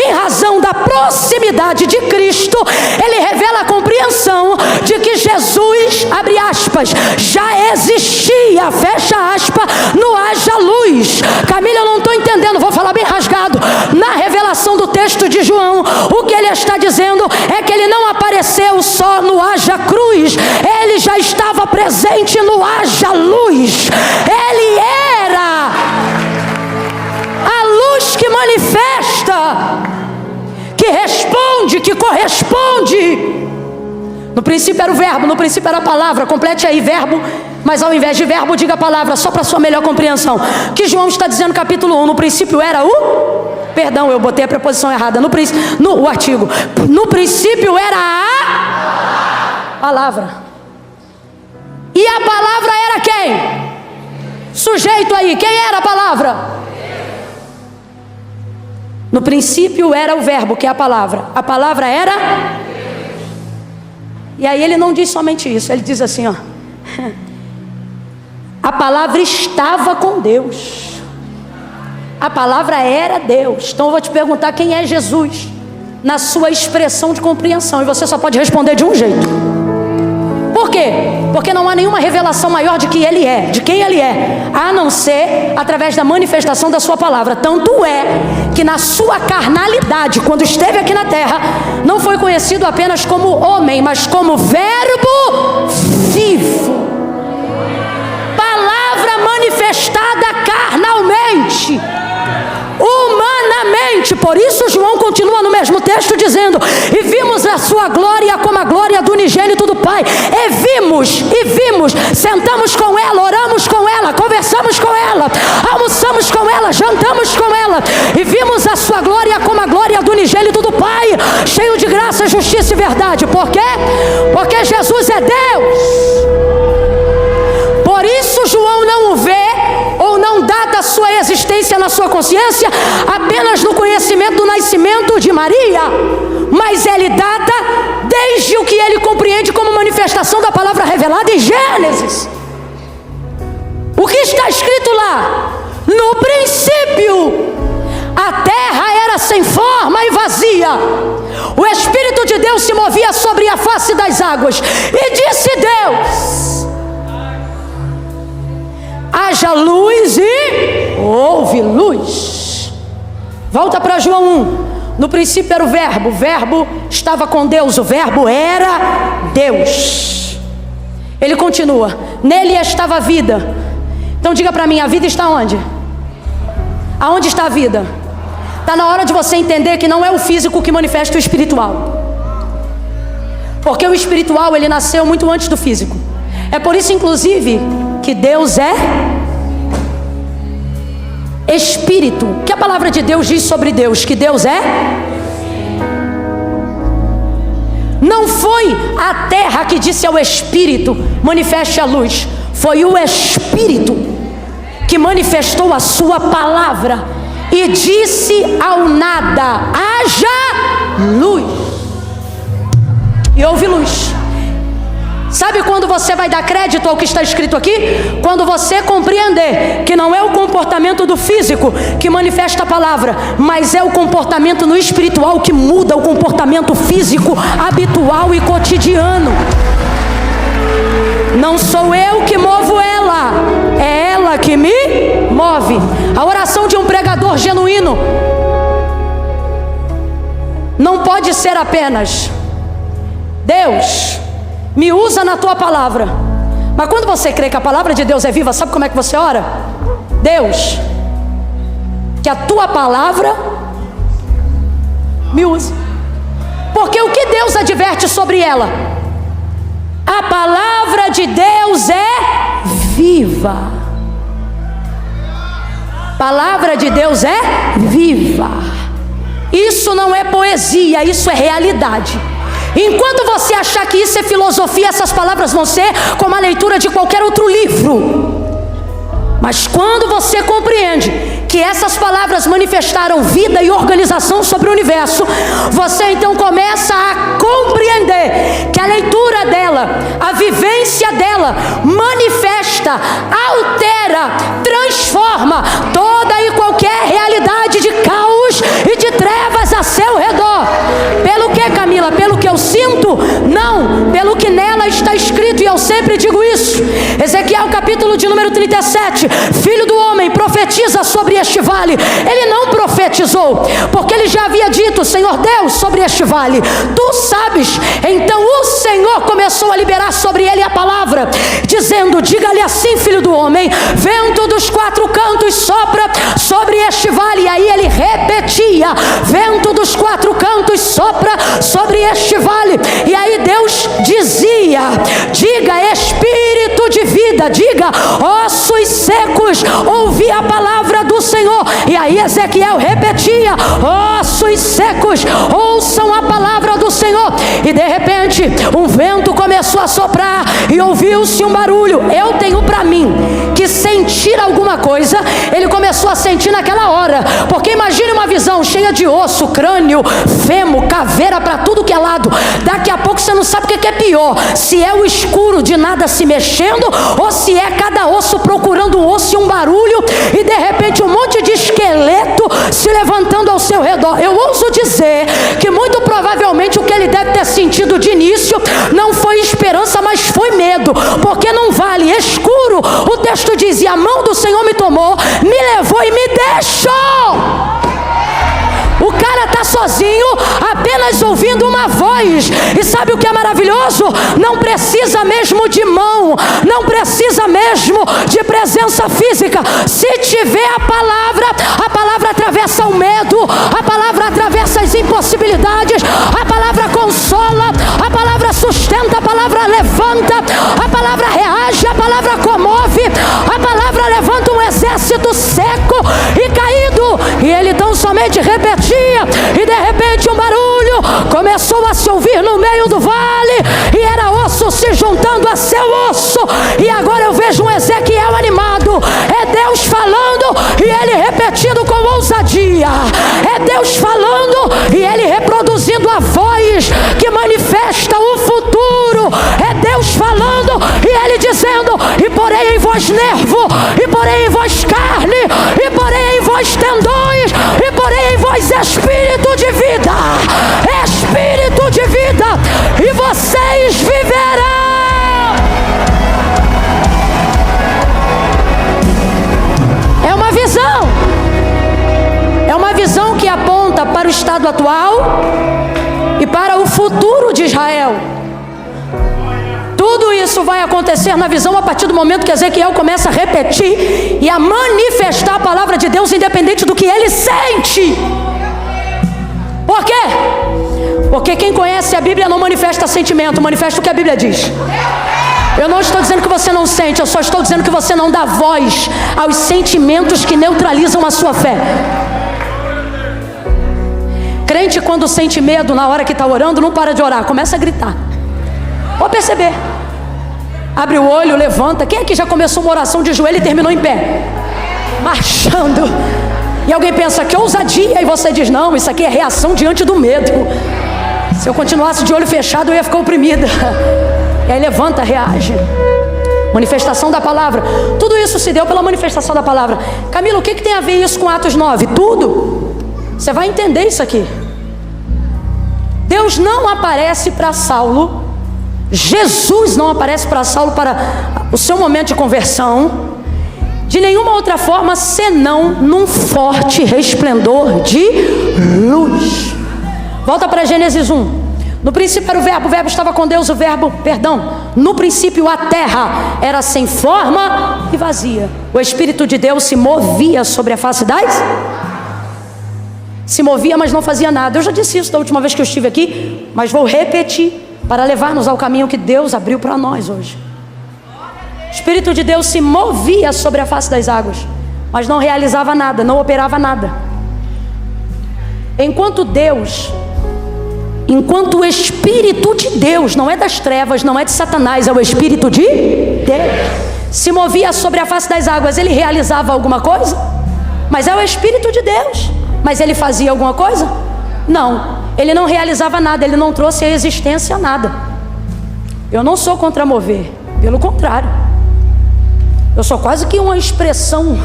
[SPEAKER 1] em razão da proximidade de Cristo. Ele revela a compreensão de que Jesus, abre aspas, já existia, fecha aspas, no haja luz. Camila, eu não estou entendendo, vou falar bem rasgado. Na revelação do texto de João, o que ele está dizendo é que ele não apareceu só no haja cruz, ele já estava presente no haja luz. Ele era a luz que manifesta, que responde, que corresponde. No princípio era o verbo, no princípio era a palavra. Complete aí, verbo, mas ao invés de verbo, diga a palavra, só para sua melhor compreensão. O que João está dizendo no capítulo 1, no princípio era o... Perdão, eu botei a preposição errada, o artigo. No princípio era a palavra. E a palavra era quem? Sujeito aí, quem era a palavra? No princípio era o verbo, que é a palavra. A palavra era... E aí ele não diz somente isso, ele diz assim, ó: a palavra estava com Deus. A palavra era Deus. Então eu vou te perguntar, quem é Jesus na sua expressão de compreensão? E você só pode responder de um jeito. Por quê? Porque não há nenhuma revelação maior de que Ele é, de quem Ele é, a não ser através da manifestação da sua palavra. Tanto é que na sua carnalidade, quando esteve aqui na terra, não foi conhecido apenas como homem, mas como verbo vivo, palavra manifestada carnalmente. humanamente. Por isso João continua no mesmo texto dizendo: e vimos a sua glória como a glória do unigênito do Pai. E vimos, sentamos com ela, oramos com ela, conversamos com ela, almoçamos com ela, jantamos com ela, e vimos a sua glória como a glória do unigênito do Pai, cheio de graça, justiça e verdade. Por quê? Porque Jesus é Deus. Por isso João não o vê ou não data a sua existência na sua consciência apenas no conhecimento do nascimento de Maria, mas ele data desde o que ele compreende como manifestação da palavra revelada em Gênesis. O que está escrito lá? No princípio a terra era sem forma e vazia, o Espírito de Deus se movia sobre a face das águas, e disse Deus: haja luz, e houve luz. Volta para João 1. No princípio era o verbo estava com Deus, o verbo era Deus. Ele continua: nele estava a vida. Então diga para mim, a vida está onde? Aonde está a vida? Está na hora de você entender que não é o físico que manifesta o espiritual, porque o espiritual ele nasceu muito antes do físico. É por isso inclusive que Deus é Espírito. O que a palavra de Deus diz sobre Deus? Que Deus é. Não foi a terra que disse ao Espírito: manifeste a luz. Foi o Espírito que manifestou a sua palavra e disse ao nada: haja luz, e houve luz. Sabe quando você vai dar crédito ao que está escrito aqui? Quando você compreender que não é o comportamento do físico que manifesta a palavra, mas é o comportamento no espiritual que muda o comportamento físico habitual e cotidiano. Não sou eu que movo ela, é ela que me move. A oração de um pregador genuíno não pode ser apenas: Deus, me usa na tua palavra. Mas quando você crê que a palavra de Deus é viva, sabe como é que você ora? Deus, que a tua palavra me use. Porque o que Deus adverte sobre ela? A palavra de Deus é viva. A palavra de Deus é viva. Isso não é poesia, isso é realidade. Enquanto você achar que isso é filosofia, essas palavras vão ser como a leitura de qualquer outro livro. Mas quando você compreende que essas palavras manifestaram vida e organização sobre o universo, você então começa a compreender que a leitura dela, a vivência dela, manifesta, altera, transforma toda e qualquer realidade de caos e de trevas a seu redor. Pelo que, Camila? Pelo que eu sinto? Não, pelo que nela está escrito, e eu sempre digo isso. Ezequiel capítulo de número 37, filho do homem, profetiza sobre este vale. Ele não profetizou, porque ele já havia dito: Senhor Deus, sobre este vale, tu sabes. Então o Senhor começou a liberar sobre ele a palavra, dizendo: diga-lhe assim, filho do homem, vento dos quatro cantos sopra sobre este vale. E aí ele repetia: vento dos quatro cantos sopra sobre este vale. E aí Deus dizia: diga espírito de vida, diga ossos secos, ouvi a palavra do Senhor. E aí Ezequiel repetia: ossos secos, ouçam a palavra do Senhor. E de repente um vento começou a soprar e ouviu-se um barulho. Eu tenho para mim que sentir alguma coisa ele começou a sentir naquela hora, porque imagine uma visão cheia de osso, crânio, fêmur, caveira para tudo que é lado. Daqui a pouco você não sabe o que é pior, se é o escuro de nada se mexendo, ou se é cada osso procurando um osso e um barulho, e de repente um monte de esqueleto se levantando ao seu redor. Eu ouso dizer que muito provavelmente o que ele deve ter sentido de início não foi esperança, mas foi medo, porque num vale escuro, o texto diz: e a mão do Senhor me tomou, me levou e me deixou. O cara está sozinho, apenas ouvindo uma voz. E sabe o que é maravilhoso? Não precisa mesmo de mão, não precisa mesmo de presença física. Se tiver a palavra atravessa o medo, a palavra atravessa as impossibilidades, a palavra consola, a palavra sustenta, a palavra levanta, a palavra reage, a palavra comove, a palavra levanta um exército seco e caído. E ele tão somente repetia, e de repente um barulho começou a se ouvir no meio do vale, e era osso se juntando a seu osso. E agora eu vejo um Ezequiel animado. É Deus falando e ele repetindo com ousadia. É Deus falando e ele reproduzindo a voz que manifesta o futuro. É Deus falando e ele dizendo: e porém em vós nervo, e porém em vós carne, e porém em vós tendões, e porém em vós espírito de vida. Espírito de vida, e vocês viverão. É uma visão. É uma visão que aponta para o estado atual e para o futuro de Israel. Tudo isso vai acontecer na visão a partir do momento que Ezequiel começa a repetir e a manifestar a palavra de Deus, independente do que ele sente. Por quê? Porque quem conhece a Bíblia não manifesta sentimento, manifesta o que a Bíblia diz. Eu não estou dizendo que você não sente, eu só estou dizendo que você não dá voz aos sentimentos que neutralizam a sua fé. Crente, quando sente medo na hora que está orando, não para de orar, começa a gritar. Pode perceber. Abre o olho, levanta. Quem aqui já começou uma oração de joelho e terminou em pé? Marchando. E alguém pensa que ousadia, e você diz: não, isso aqui é reação diante do medo. Se eu continuasse de olho fechado, eu ia ficar oprimida. E aí levanta, reage. Manifestação da palavra. Tudo isso se deu pela manifestação da palavra. Camila, o que tem a ver isso com Atos 9? Tudo. Você vai entender isso aqui. Deus não aparece para Saulo, Jesus não aparece para Saulo para o seu momento de conversão de nenhuma outra forma senão num forte resplendor de luz. Volta para Gênesis 1. No princípio era o verbo estava com Deus, no princípio a terra era sem forma e vazia. O Espírito de Deus se movia sobre a face das... Se movia, mas não fazia nada. Eu já disse isso da última vez que eu estive aqui, mas vou repetir para levar-nos ao caminho que Deus abriu para nós hoje. O Espírito de Deus se movia sobre a face das águas, mas não realizava nada, não operava nada. Enquanto o Espírito de Deus, não é das trevas, não é de Satanás, é o Espírito de Deus, se movia sobre a face das águas, ele realizava alguma coisa? Mas é o Espírito de Deus. Mas ele fazia alguma coisa? Não, ele não realizava nada, ele não trouxe à existência nada. Eu não sou contra mover, pelo contrário, eu sou quase que uma expressão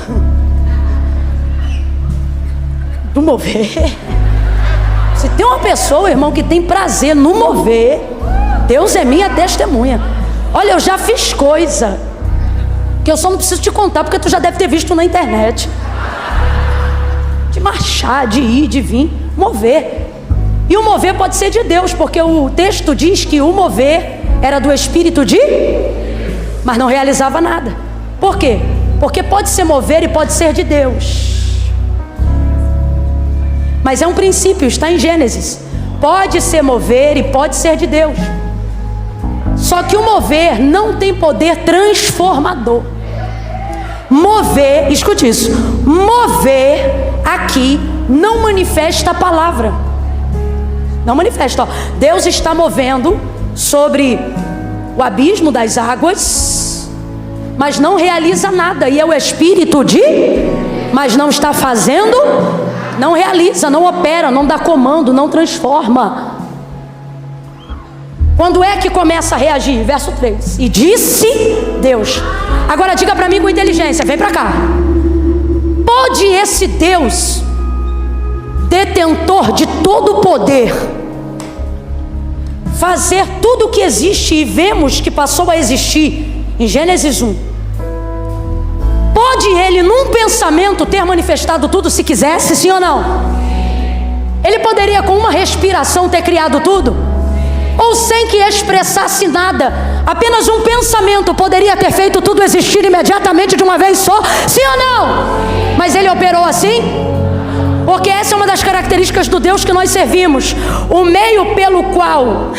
[SPEAKER 1] do mover. Se tem uma pessoa, irmão, que tem prazer no mover, Deus é minha testemunha. Olha, eu já fiz coisa que eu só não preciso te contar, porque tu já deve ter visto na internet. De marchar, de ir, de vir, mover. E o mover pode ser de Deus, porque o texto diz que o mover era do Espírito de... mas não realizava nada. Por quê? Porque pode ser mover e pode ser de Deus. Mas é um princípio, está em Gênesis. Pode ser mover e pode ser de Deus. Só que o mover não tem poder transformador. Mover, escute isso, mover aqui não manifesta a palavra. Não manifesta, ó. Deus está movendo sobre o abismo das águas, mas não realiza nada. E é o Espírito de... mas não está fazendo, não realiza, não opera, não dá comando, não transforma. Quando é que começa a reagir? Verso 3. E disse Deus. Agora diga para mim com inteligência, vem para cá. Pode esse Deus, detentor de todo o poder, fazer tudo o que existe e vemos que passou a existir em Gênesis 1? Pode ele num pensamento ter manifestado tudo se quisesse, sim ou não? Ele poderia com uma respiração ter criado tudo? Ou sem que expressasse nada, apenas um pensamento poderia ter feito tudo existir imediatamente de uma vez só? Sim ou não? Mas ele operou assim? Porque essa é uma das características do Deus que nós servimos. O meio pelo qual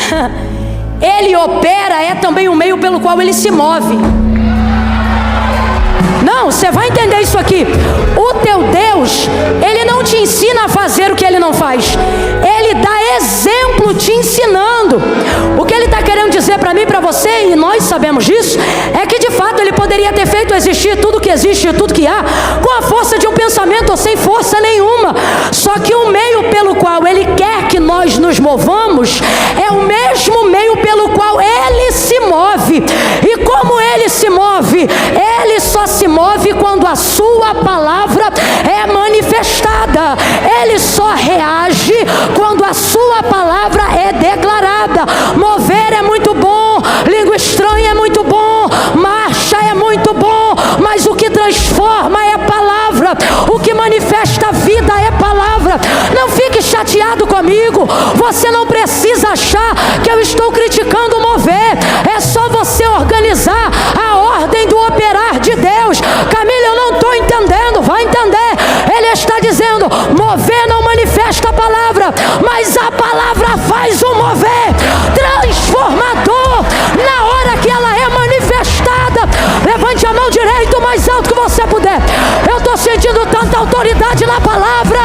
[SPEAKER 1] ele opera é também o meio pelo qual ele se move. Não, você vai entender isso aqui. O teu Deus, ele não te ensina a fazer o que ele não faz. Ele dá exemplo te ensinando. O que ele está querendo dizer para mim e para você, e nós sabemos disso, é que de fato ele poderia ter feito existir tudo que existe e tudo que há com a força de um pensamento ou sem força nenhuma. Só que o meio pelo qual ele quer que nós nos movamos é o mesmo meio pelo qual ele se move. E como ele se move? Ele só se move quando a sua palavra é manifestada. Ele só reage quando a sua palavra é declarada. Mover é muito bom, língua estranha é muito bom, marcha é muito bom, mas o que transforma é a palavra, o que manifesta a vida é a palavra. Não fique chateado comigo, você não precisa achar que eu estou criticando o mover, é só você organizar a ordem do operar de Deus. Camila, eu não estou entendendo, vai entender. Ele está dizendo, mover não manifesta a palavra, mas a palavra faz o mover transformador na hora que ela é manifestada. Levante a mão direita o mais alto que você puder. Eu estou sentindo tanta autoridade na palavra.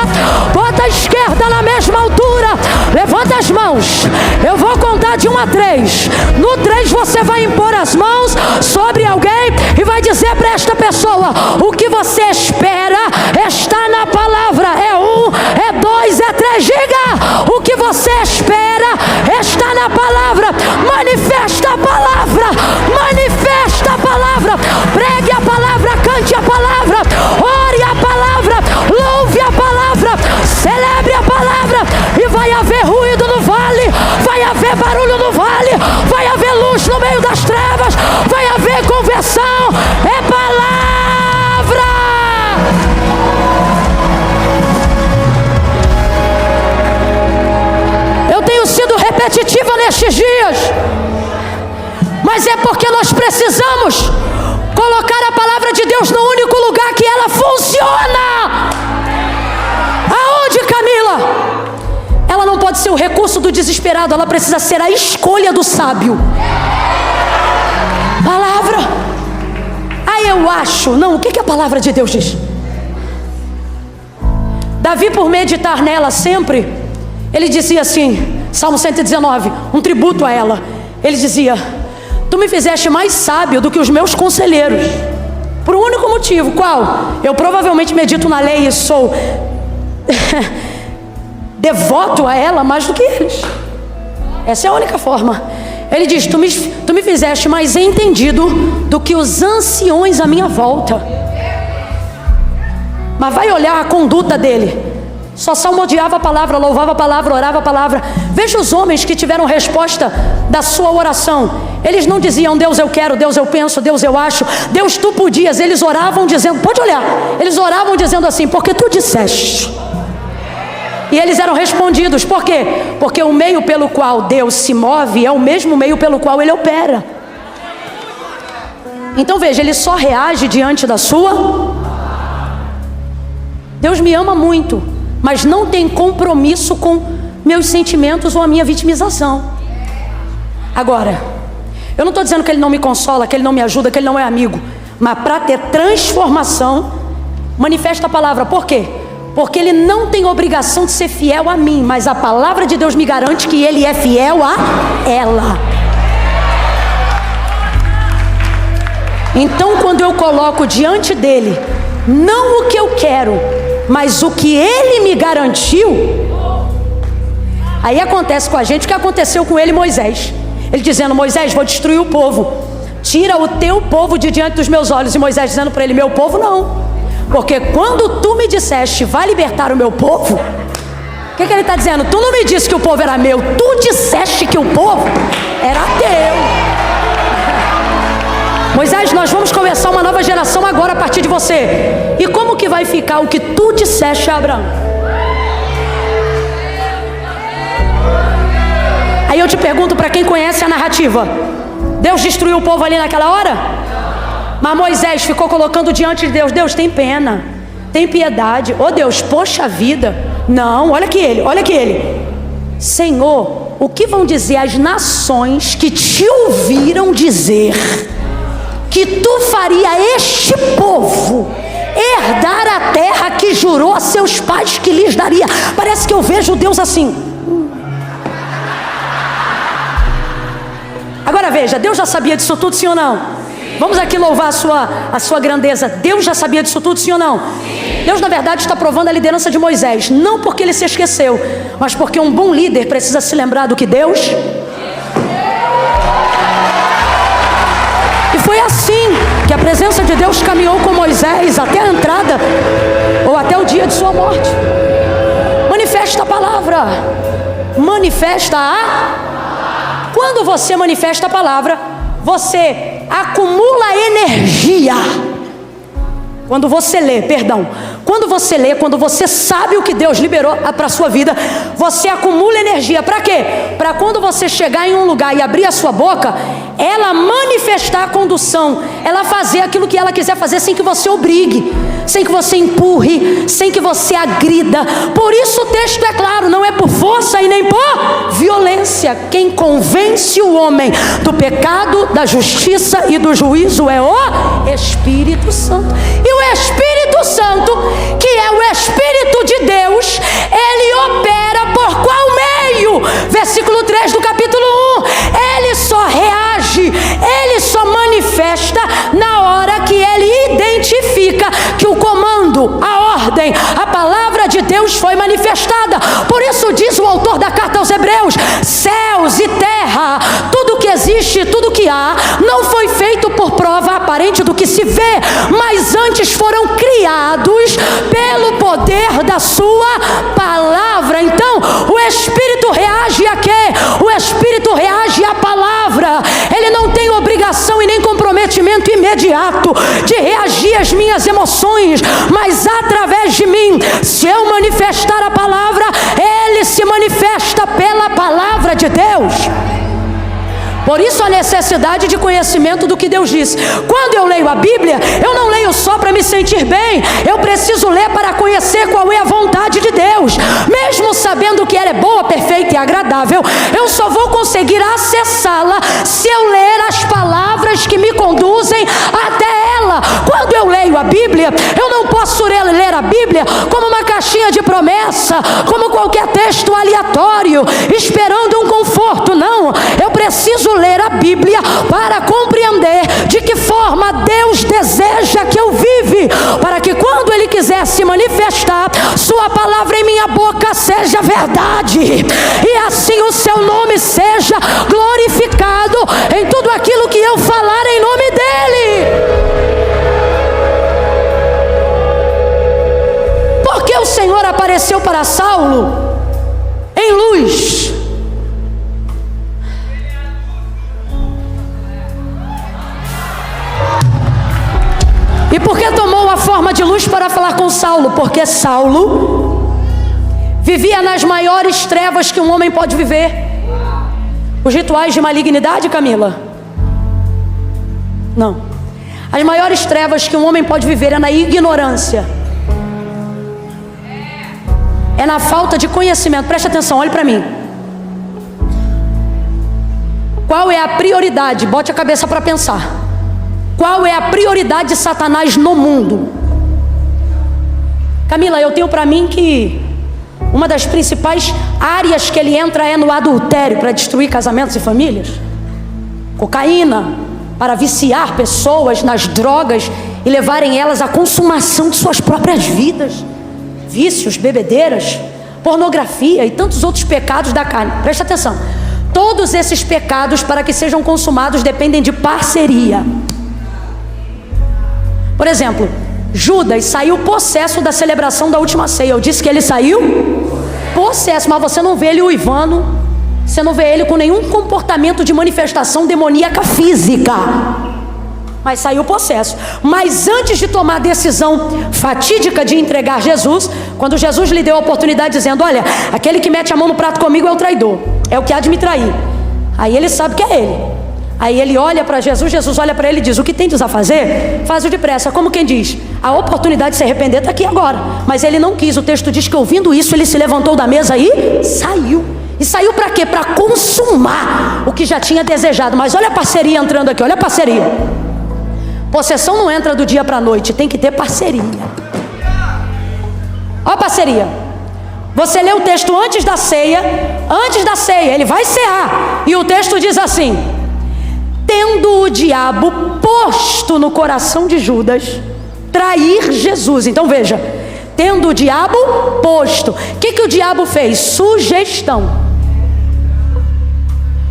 [SPEAKER 1] Bota a esquerda na mesma altura, levanta as mãos. Eu vou contar de 1 a 3. No 3 você vai impor as mãos sobre alguém e vai dizer para esta pessoa: o que você espera está na palavra. É 1, é 2, é 3. Diga: o que você espera está na palavra. Manifesta a palavra, manifesta a palavra. Pregue a palavra, cante a palavra, ore a palavra, louve a palavra, celebre a palavra. E vai haver ruído no vale, vai haver barulho no vale, vai haver luz no meio das trevas, vai haver conversão. É palavra. Eu tenho sido repetitiva nestes dias, mas é porque nós precisamos colocar a palavra de Deus no único lugar que ela funciona. Aonde, Camila? Ela não pode ser o recurso do desesperado, ela precisa ser a escolha do sábio. Palavra. Aí eu acho, não, o que a palavra de Deus diz? Davi, por meditar nela sempre, ele dizia assim, Salmo 119, um tributo a ela. Ele dizia: tu me fizeste mais sábio do que os meus conselheiros. Por um único motivo, qual? Eu provavelmente medito na lei e sou devoto a ela mais do que eles. Essa é a única forma. Ele diz: tu me fizeste mais entendido do que os anciões à minha volta. Mas vai olhar a conduta dele. Só salmodiava a palavra, louvava a palavra, orava a palavra. Veja os homens que tiveram resposta da sua oração. Eles não diziam: Deus eu quero, Deus eu penso, Deus eu acho, Deus tu podias. Eles oravam dizendo, pode olhar, eles oravam dizendo assim: porque tu disseste. E eles eram respondidos. Por quê? Porque o meio pelo qual Deus se move é o mesmo meio pelo qual ele opera. Então veja, ele só reage diante da sua. Deus me ama muito, mas não tem compromisso com meus sentimentos ou a minha vitimização. Agora, eu não estou dizendo que ele não me consola, que ele não me ajuda, que ele não é amigo, mas para ter transformação, manifesta a palavra. Por quê? Porque ele não tem obrigação de ser fiel a mim, mas a palavra de Deus me garante que ele é fiel a ela. Então, quando eu coloco diante dele, não o que eu quero, mas o que ele me garantiu, aí acontece com a gente o que aconteceu com ele e Moisés. Ele dizendo: Moisés, vou destruir o povo, tira o teu povo de diante dos meus olhos. E Moisés dizendo para ele: meu povo não, porque quando tu me disseste, vai libertar o meu povo, o que ele está dizendo? Tu não me disse que o povo era meu, tu disseste que o povo era teu. Moisés, nós vamos começar uma nova geração agora a partir de você. E como que vai ficar o que tu disseste a Abraão? pergunto para quem conhece a narrativa: Deus destruiu o povo ali naquela hora? Mas Moisés ficou colocando diante de Deus: Deus, tem pena, tem piedade. Oh Deus, poxa vida. Não, olha aqui ele. Senhor, o que vão dizer as nações que te ouviram dizer que tu faria este povo herdar a terra que jurou a seus pais que lhes daria? Parece que eu vejo Deus assim. Agora veja, Deus já sabia disso tudo, sim ou não? Vamos aqui louvar a sua grandeza. Deus já sabia disso tudo, sim ou não? Deus na verdade está provando a liderança de Moisés, não porque ele se esqueceu, mas porque um bom líder precisa se lembrar do que Deus. E foi assim que a presença de Deus caminhou com Moisés até a entrada, ou até o dia de sua morte. Manifesta a palavra. Quando você manifesta a palavra, você acumula energia. Quando você lê, quando você sabe o que Deus liberou para a sua vida, você acumula energia. Para quê? Para quando você chegar em um lugar e abrir a sua boca, ela manifestar a condução, ela fazer aquilo que ela quiser fazer sem que você obrigue, sem que você empurre, sem que você agrida. Por isso o texto é claro: não é por força e nem por violência. Quem convence o homem do pecado, da justiça e do juízo é o Espírito Santo. E o Espírito Santo, que é o Espírito de Deus, ele opera por qual meio? Versículo 3 do capítulo 1. Ele só reage, ele só manifesta na hora que ele identifica que o comando, a ordem, a palavra de Deus foi manifestada. Por isso diz o autor da carta aos Hebreus: céus e terra, tudo que existe, tudo que há, não foi feito por prova aparente do que se vê, mas antes foram criados pelo poder da sua palavra. Então o Espírito reage a quê? O Espírito reage à palavra. Ele não tem obrigação e nem comprometimento imediato de reagir às minhas emoções, mas através de mim, se eu manifestar a palavra, ele se manifesta pela palavra de Deus. Por isso a necessidade de conhecimento do que Deus disse. Quando eu leio a Bíblia, eu não leio só para me sentir bem, eu preciso ler para conhecer qual é a vontade de Deus. Mesmo sabendo que ela é boa, perfeita e agradável, eu só vou conseguir acessá-la se eu ler as palavras que me conduzem até ela. Quando eu leio a Bíblia, eu não posso ler a Bíblia como uma caixinha de promessa, como qualquer texto aleatório, esperando um conforto. Não, eu preciso ler a Bíblia para compreender de que forma Deus deseja que eu vive, para que quando Ele quiser se manifestar, sua palavra em minha boca seja verdade, e assim o seu nome seja glorificado em tudo aquilo que eu falar em nome dEle. Porque o Senhor apareceu para Saulo em luz. E por que tomou a forma de luz para falar com Saulo? Porque Saulo vivia nas maiores trevas que um homem pode viver. Os rituais de malignidade, Camila? Não. As maiores trevas que um homem pode viver é na ignorância, é na falta de conhecimento. Preste atenção, olhe para mim. Qual é a prioridade? Bote a cabeça para pensar. Qual é a prioridade de Satanás no mundo? Camila, eu tenho para mim que uma das principais áreas que ele entra é no adultério, para destruir casamentos e famílias. Cocaína, para viciar pessoas nas drogas e levarem elas à consumação de suas próprias vidas. Vícios, bebedeiras, pornografia e tantos outros pecados da carne. Presta atenção. Todos esses pecados, para que sejam consumados, dependem de parceria. Por exemplo, Judas saiu possesso da celebração da última ceia. Eu disse que ele saiu possesso, mas você não vê ele uivando, você não vê ele com nenhum comportamento de manifestação demoníaca física, mas saiu possesso. Mas antes de tomar a decisão fatídica de entregar Jesus, quando Jesus lhe deu a oportunidade dizendo: olha, aquele que mete a mão no prato comigo é o traidor, é o que há de me trair. Aí ele sabe que é ele. Aí ele olha para Jesus, Jesus olha para ele e diz: o que tendes a fazer, faz-o depressa. Como quem diz, a oportunidade de se arrepender está aqui agora. Mas ele não quis. O texto diz que ouvindo isso, ele se levantou da mesa e saiu. E saiu para quê? Para consumar o que já tinha desejado. Mas olha a parceria entrando aqui, olha a parceria. Possessão não entra do dia para a noite, tem que ter parceria. Olha a parceria. Você lê o texto antes da ceia, ele vai cear. E o texto diz assim: tendo o diabo posto no coração de Judas trair Jesus. Então veja, tendo o diabo posto. O que o diabo fez? Sugestão.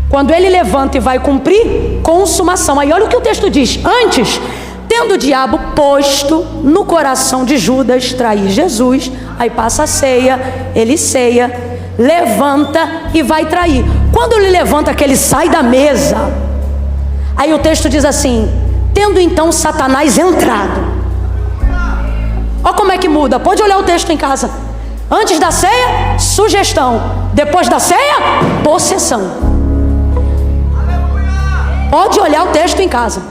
[SPEAKER 1] Quando ele levanta e vai cumprir, consumação. Aí olha o que o texto diz. Antes, tendo o diabo posto no coração de Judas trair Jesus. Aí passa a ceia, ele ceia, levanta e vai trair. Quando ele levanta, que ele sai da mesa, aí o texto diz assim: tendo então Satanás entrado. Olha como é que muda. Pode olhar o texto em casa. Antes da ceia, sugestão. Depois da ceia, possessão. Pode olhar o texto em casa.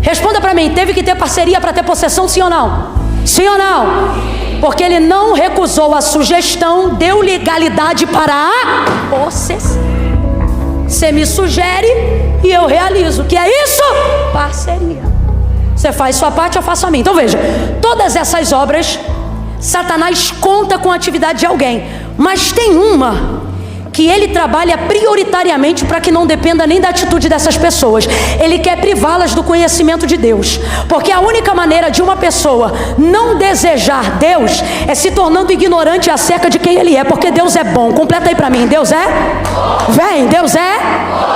[SPEAKER 1] Responda para mim, teve que ter parceria para ter possessão, sim ou não? Sim ou não? Porque ele não recusou a sugestão, deu legalidade para a possessão. Você me sugere e eu realizo. Que é isso? Parceria. Você faz sua parte, eu faço a minha. Então veja, todas essas obras, Satanás conta com a atividade de alguém. Mas tem uma que ele trabalha prioritariamente para que não dependa nem da atitude dessas pessoas. Ele quer privá-las do conhecimento de Deus. Porque a única maneira de uma pessoa não desejar Deus é se tornando ignorante acerca de quem Ele é. Porque Deus é bom. Completa aí para mim. Deus é? Vem, Deus é?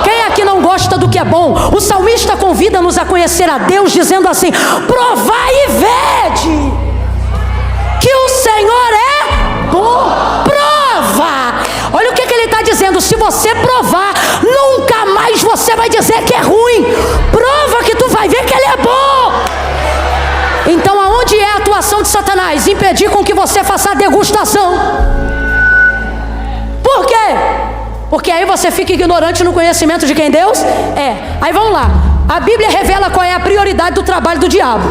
[SPEAKER 1] Quem aqui não gosta do que é bom? O salmista convida-nos a conhecer a Deus dizendo assim: provai e vede que o Senhor é bom. Prova. Olha o que ele está dizendo: se você provar, nunca mais você vai dizer que é ruim. Prova que tu vai ver que ele é bom. Então aonde é a atuação de Satanás? Impedir com que você faça a degustação. Por quê? Porque aí você fica ignorante no conhecimento de quem Deus é. Aí vamos lá, a Bíblia revela qual é a prioridade do trabalho do diabo.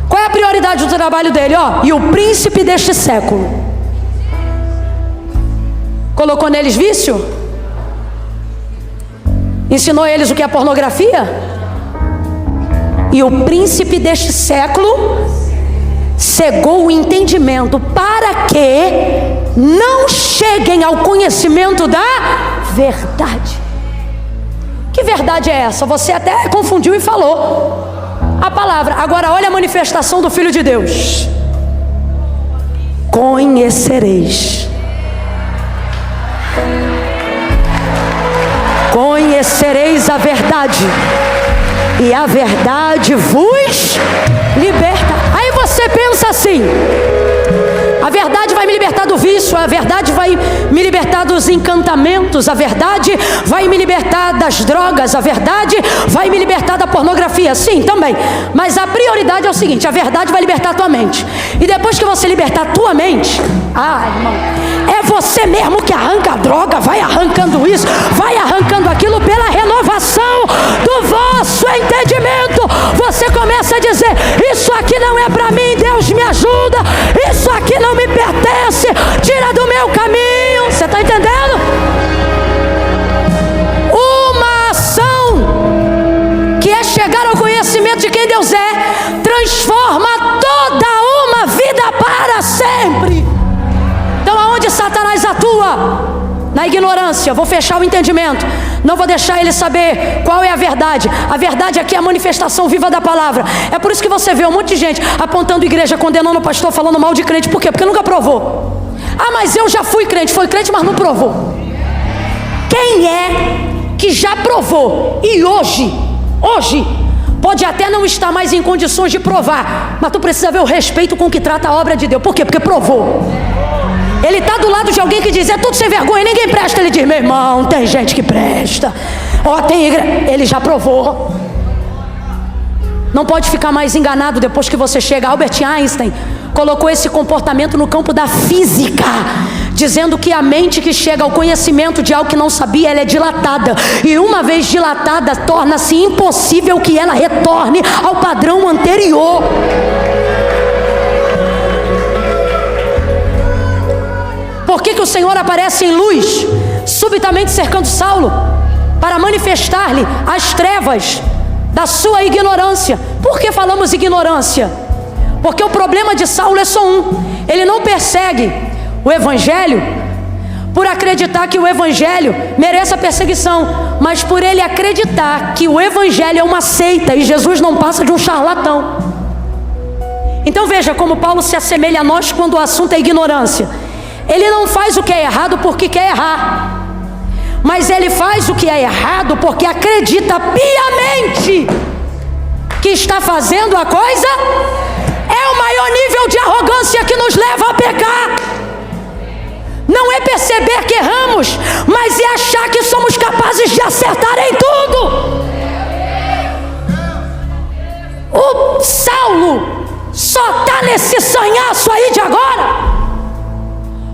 [SPEAKER 1] Qual é a prioridade do trabalho dele? E o príncipe deste século. Colocou neles vício? Ensinou eles o que é pornografia? E o príncipe deste século cegou o entendimento para que não cheguem ao conhecimento da verdade. Que verdade é essa? Você até confundiu e falou a palavra. Agora olha a manifestação do Filho de Deus: conhecereis. Conhecereis a verdade, e a verdade vos liberta. Aí você pensa assim: a verdade vai me libertar do vício, a verdade vai me libertar dos encantamentos, a verdade vai me libertar das drogas, a verdade vai me libertar da pornografia. Sim, também. Mas a prioridade é o seguinte: a verdade vai libertar a tua mente. E depois que você libertar a tua mente, irmão, é você mesmo que arranca a droga, vai arrancando isso, vai arrancando aquilo pela renovação do vosso entendimento. Você começa a dizer: isso aqui não é para mim, Deus me ajuda, isso aqui não me pertence, tira do meu caminho. Você está entendendo? Uma ação que é chegar ao conhecimento de quem Deus é, transforma toda uma vida para sempre. Então aonde Satanás atua? Na ignorância. Vou fechar o entendimento, não vou deixar ele saber qual é a verdade. A verdade aqui é a manifestação viva da palavra. É por isso que você vê um monte de gente apontando igreja, condenando o pastor, falando mal de crente. Por quê? Porque nunca provou. Mas eu já fui crente. Foi crente, mas não provou. Quem é que já provou e hoje pode até não estar mais em condições de provar, mas tu precisa ver o respeito com que trata a obra de Deus? Por quê? Porque provou. Ele está do lado de alguém que diz: é tudo sem vergonha, ninguém presta. Ele diz: meu irmão, tem gente que presta. Tem igreja. Ele já provou. Não pode ficar mais enganado depois que você chega. Albert Einstein colocou esse comportamento no campo da física, dizendo que a mente que chega ao conhecimento de algo que não sabia, ela é dilatada, e uma vez dilatada, torna-se impossível que ela retorne ao padrão anterior. Por que o Senhor aparece em luz, subitamente cercando Saulo, para manifestar-lhe as trevas da sua ignorância? Por que falamos ignorância? Porque o problema de Saulo é só um: ele não persegue o Evangelho por acreditar que o Evangelho mereça perseguição, mas por ele acreditar que o Evangelho é uma seita e Jesus não passa de um charlatão. Então veja como Paulo se assemelha a nós quando o assunto é ignorância. Ele não faz o que é errado porque quer errar, mas ele faz o que é errado porque acredita piamente que está fazendo a coisa. É o maior nível de arrogância que nos leva a pecar. Não é perceber que erramos, mas é achar que somos capazes de acertar em tudo. O Saulo só está nesse sanhaço aí de agora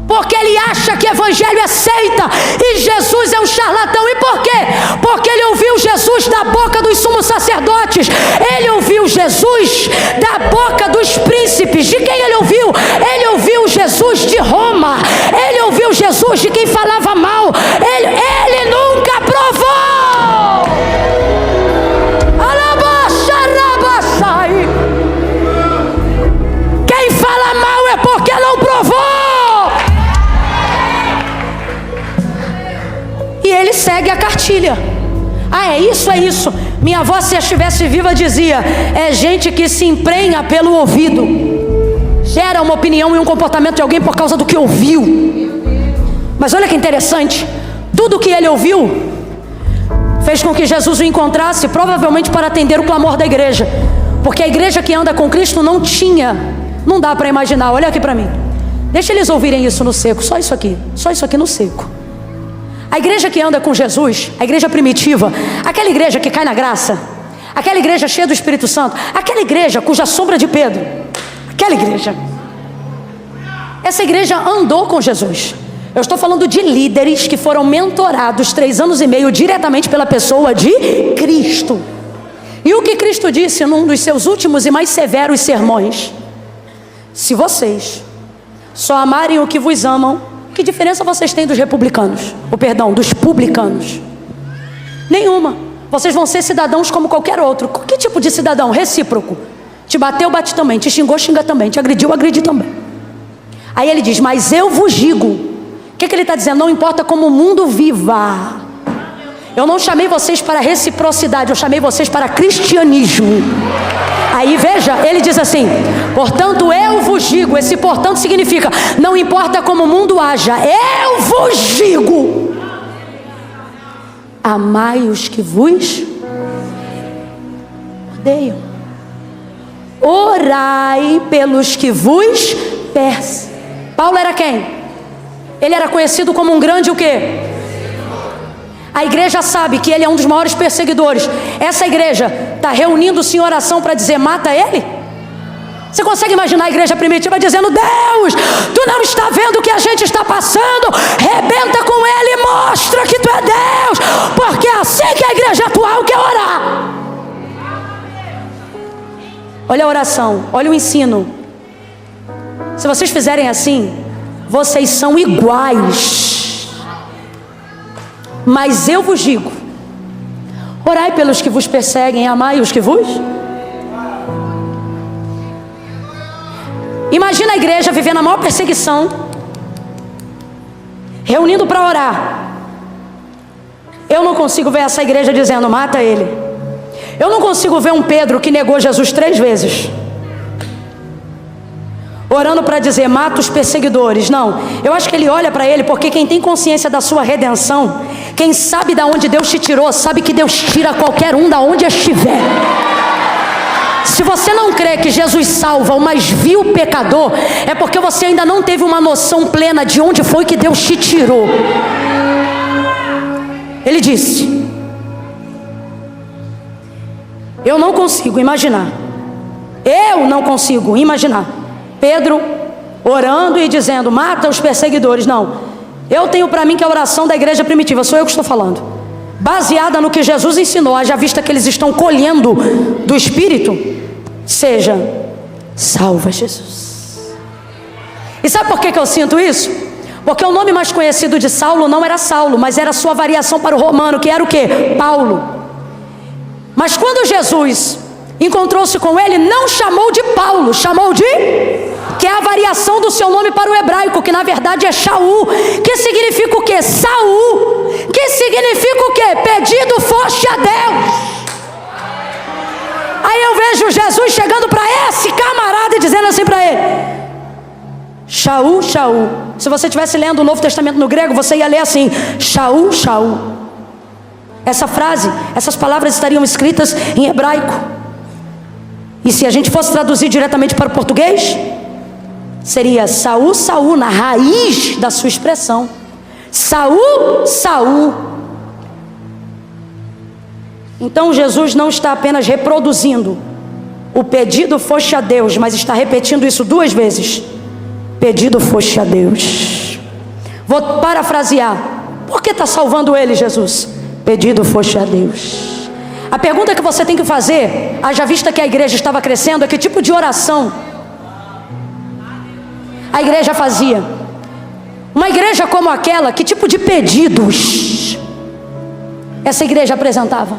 [SPEAKER 1] porque ele acha que evangelho é seita e Jesus é um charlatão. E por quê? Porque ele ouviu Jesus da boca dos sumos sacerdotes, ele ouviu Jesus da boca dos príncipes. De quem ele ouviu? Ele ouviu Jesus de Roma, ele ouviu Jesus de quem falava mal. Ele nunca provou. Quem fala mal é porque não provou. E ele segue a cartilha. Ah, é isso. Minha avó, se estivesse viva, dizia: é gente que se emprenha pelo ouvido, gera uma opinião e um comportamento de alguém por causa do que ouviu. Mas olha que interessante, tudo que ele ouviu fez com que Jesus o encontrasse, provavelmente para atender o clamor da igreja, porque a igreja que anda com Cristo não dá para imaginar. Olha aqui para mim, deixa eles ouvirem isso no seco, só isso aqui no seco. A igreja que anda com Jesus, a igreja primitiva, aquela igreja que cai na graça, aquela igreja cheia do Espírito Santo, aquela igreja cuja sombra de Pedro, essa igreja andou com Jesus. Eu estou falando de líderes que foram mentorados 3 anos e meio diretamente pela pessoa de Cristo. E o que Cristo disse num dos seus últimos e mais severos sermões: se vocês só amarem o que vos amam, que diferença vocês têm dos republicanos? Dos publicanos? Nenhuma. Vocês vão ser cidadãos como qualquer outro. Que tipo de cidadão? Recíproco. Te bateu, bate também. Te xingou, xinga também. Te agrediu, agride também. Aí ele diz: mas eu vos digo. O que ele está dizendo? Não importa como o mundo viva, eu não chamei vocês para reciprocidade, eu chamei vocês para cristianismo. Aí veja, ele diz assim: portanto eu vos digo. Esse portanto significa, não importa como o mundo haja, eu vos digo, amai os que vos odeiam, orai pelos que vos perseguem. Paulo era quem? Ele era conhecido como um grande o quê? A igreja sabe que ele é um dos maiores perseguidores. Essa igreja está reunindo-se em oração para dizer: mata ele? Você consegue imaginar a igreja primitiva dizendo: Deus, tu não está vendo o que a gente está passando? Rebenta com ele e mostra que tu é Deus, porque é assim que a igreja atual quer orar. Olha a oração, olha o ensino. Se vocês fizerem assim, vocês são iguais. Mas eu vos digo: orai pelos que vos perseguem, amai os que vos. Imagina a igreja vivendo a maior perseguição, reunindo para orar. Eu não consigo ver essa igreja dizendo: mata ele. Eu não consigo ver um Pedro que negou Jesus 3 vezes, orando para dizer: mata os perseguidores. Não, eu acho que ele olha para ele, porque quem tem consciência da sua redenção, quem sabe da onde Deus te tirou, sabe que Deus tira qualquer um da onde estiver. Se você não crê que Jesus salva o mais vil pecador, é porque você ainda não teve uma noção plena de onde foi que Deus te tirou. Ele disse: eu não consigo imaginar Pedro orando e dizendo, mata os perseguidores. Não, eu tenho para mim que a oração da igreja primitiva, sou eu que estou falando, baseada no que Jesus ensinou, haja vista que eles estão colhendo do Espírito, seja, salva Jesus. E sabe por que eu sinto isso? Porque o nome mais conhecido de Saulo não era Saulo, mas era sua variação para o romano, que era o quê? Paulo. Mas quando Jesus encontrou-se com ele, não chamou de Paulo, chamou de, que é a variação do seu nome para o hebraico, que na verdade é Shaul, que significa o quê? Saul, que significa o quê? Pedido foste a Deus. Aí eu vejo Jesus chegando para esse camarada e dizendo assim para ele, Shaul, Shaul. Se você estivesse lendo o Novo Testamento no grego, você ia ler assim, Shaul, Shaul. Essa frase, essas palavras estariam escritas em hebraico. E se a gente fosse traduzir diretamente para o português, seria Saul, Saul, na raiz da sua expressão. Saul, Saul. Então Jesus não está apenas reproduzindo o pedido foste a Deus, mas está repetindo isso 2 vezes. Pedido foste a Deus. Vou parafrasear. Por que está salvando ele, Jesus? Pedido foste a Deus. A pergunta que você tem que fazer, haja vista que a igreja estava crescendo, é que tipo de oração a igreja fazia? Uma igreja como aquela, que tipo de pedidos essa igreja apresentava?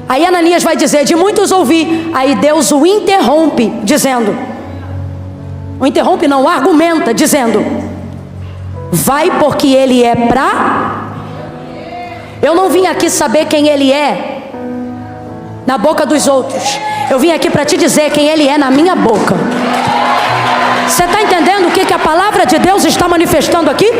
[SPEAKER 1] Aí Ananias vai dizer, de muitos ouvi. Aí Deus o interrompe, dizendo, o interrompe não, argumenta, dizendo, vai porque ele é pra... Eu não vim aqui saber quem ele é na boca dos outros, eu vim aqui para te dizer quem ele é na minha boca. Você está entendendo o que a palavra de Deus está manifestando aqui?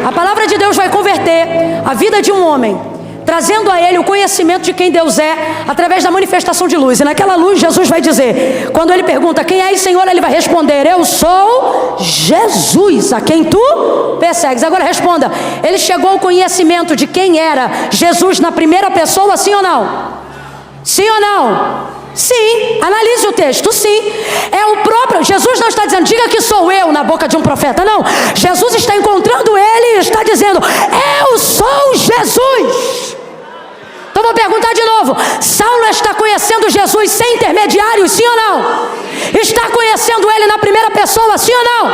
[SPEAKER 1] A palavra de Deus vai converter a vida de um homem, trazendo a ele o conhecimento de quem Deus é, através da manifestação de luz. E naquela luz Jesus vai dizer, quando ele pergunta, quem és, Senhor? Ele vai responder, eu sou Jesus, a quem tu persegues. Agora responda, ele chegou ao conhecimento de quem era Jesus na primeira pessoa, sim ou não? Sim ou não? Sim, analise o texto, sim. É o próprio, Jesus não está dizendo, diga que sou eu na boca de um profeta, não. Jesus está encontrando ele e está dizendo, eu sou Jesus. Então vou perguntar de novo, Saulo está conhecendo Jesus sem intermediários, sim ou não? Está conhecendo ele na primeira pessoa, sim ou não?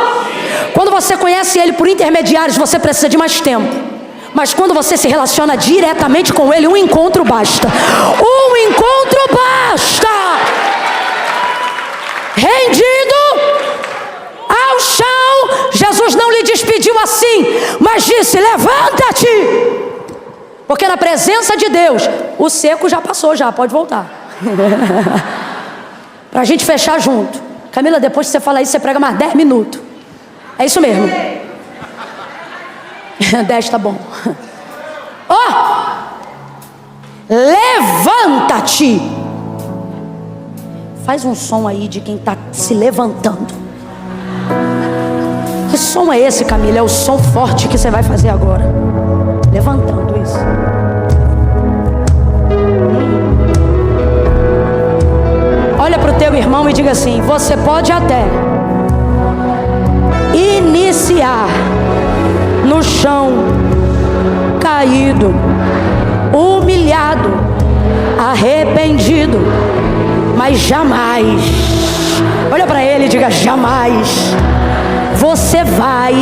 [SPEAKER 1] Quando você conhece ele por intermediários, você precisa de mais tempo. Mas quando você se relaciona diretamente com ele, um encontro basta. Um encontro basta. Rendido ao chão, Jesus não lhe despediu assim, mas disse, levanta-te. Porque na presença de Deus, o seco já passou, já pode voltar. Para a gente fechar junto. Camila, depois que você fala isso, você prega mais 10 minutos. É isso mesmo. 10 tá bom. Levanta-te. Faz um som aí de quem está se levantando. Que som é esse, Camila? É o som forte que você vai fazer agora. Levantando isso. Olha para o teu irmão e diga assim, você pode até iniciar no chão, caído, humilhado, arrependido, mas jamais, olha para ele e diga, jamais você vai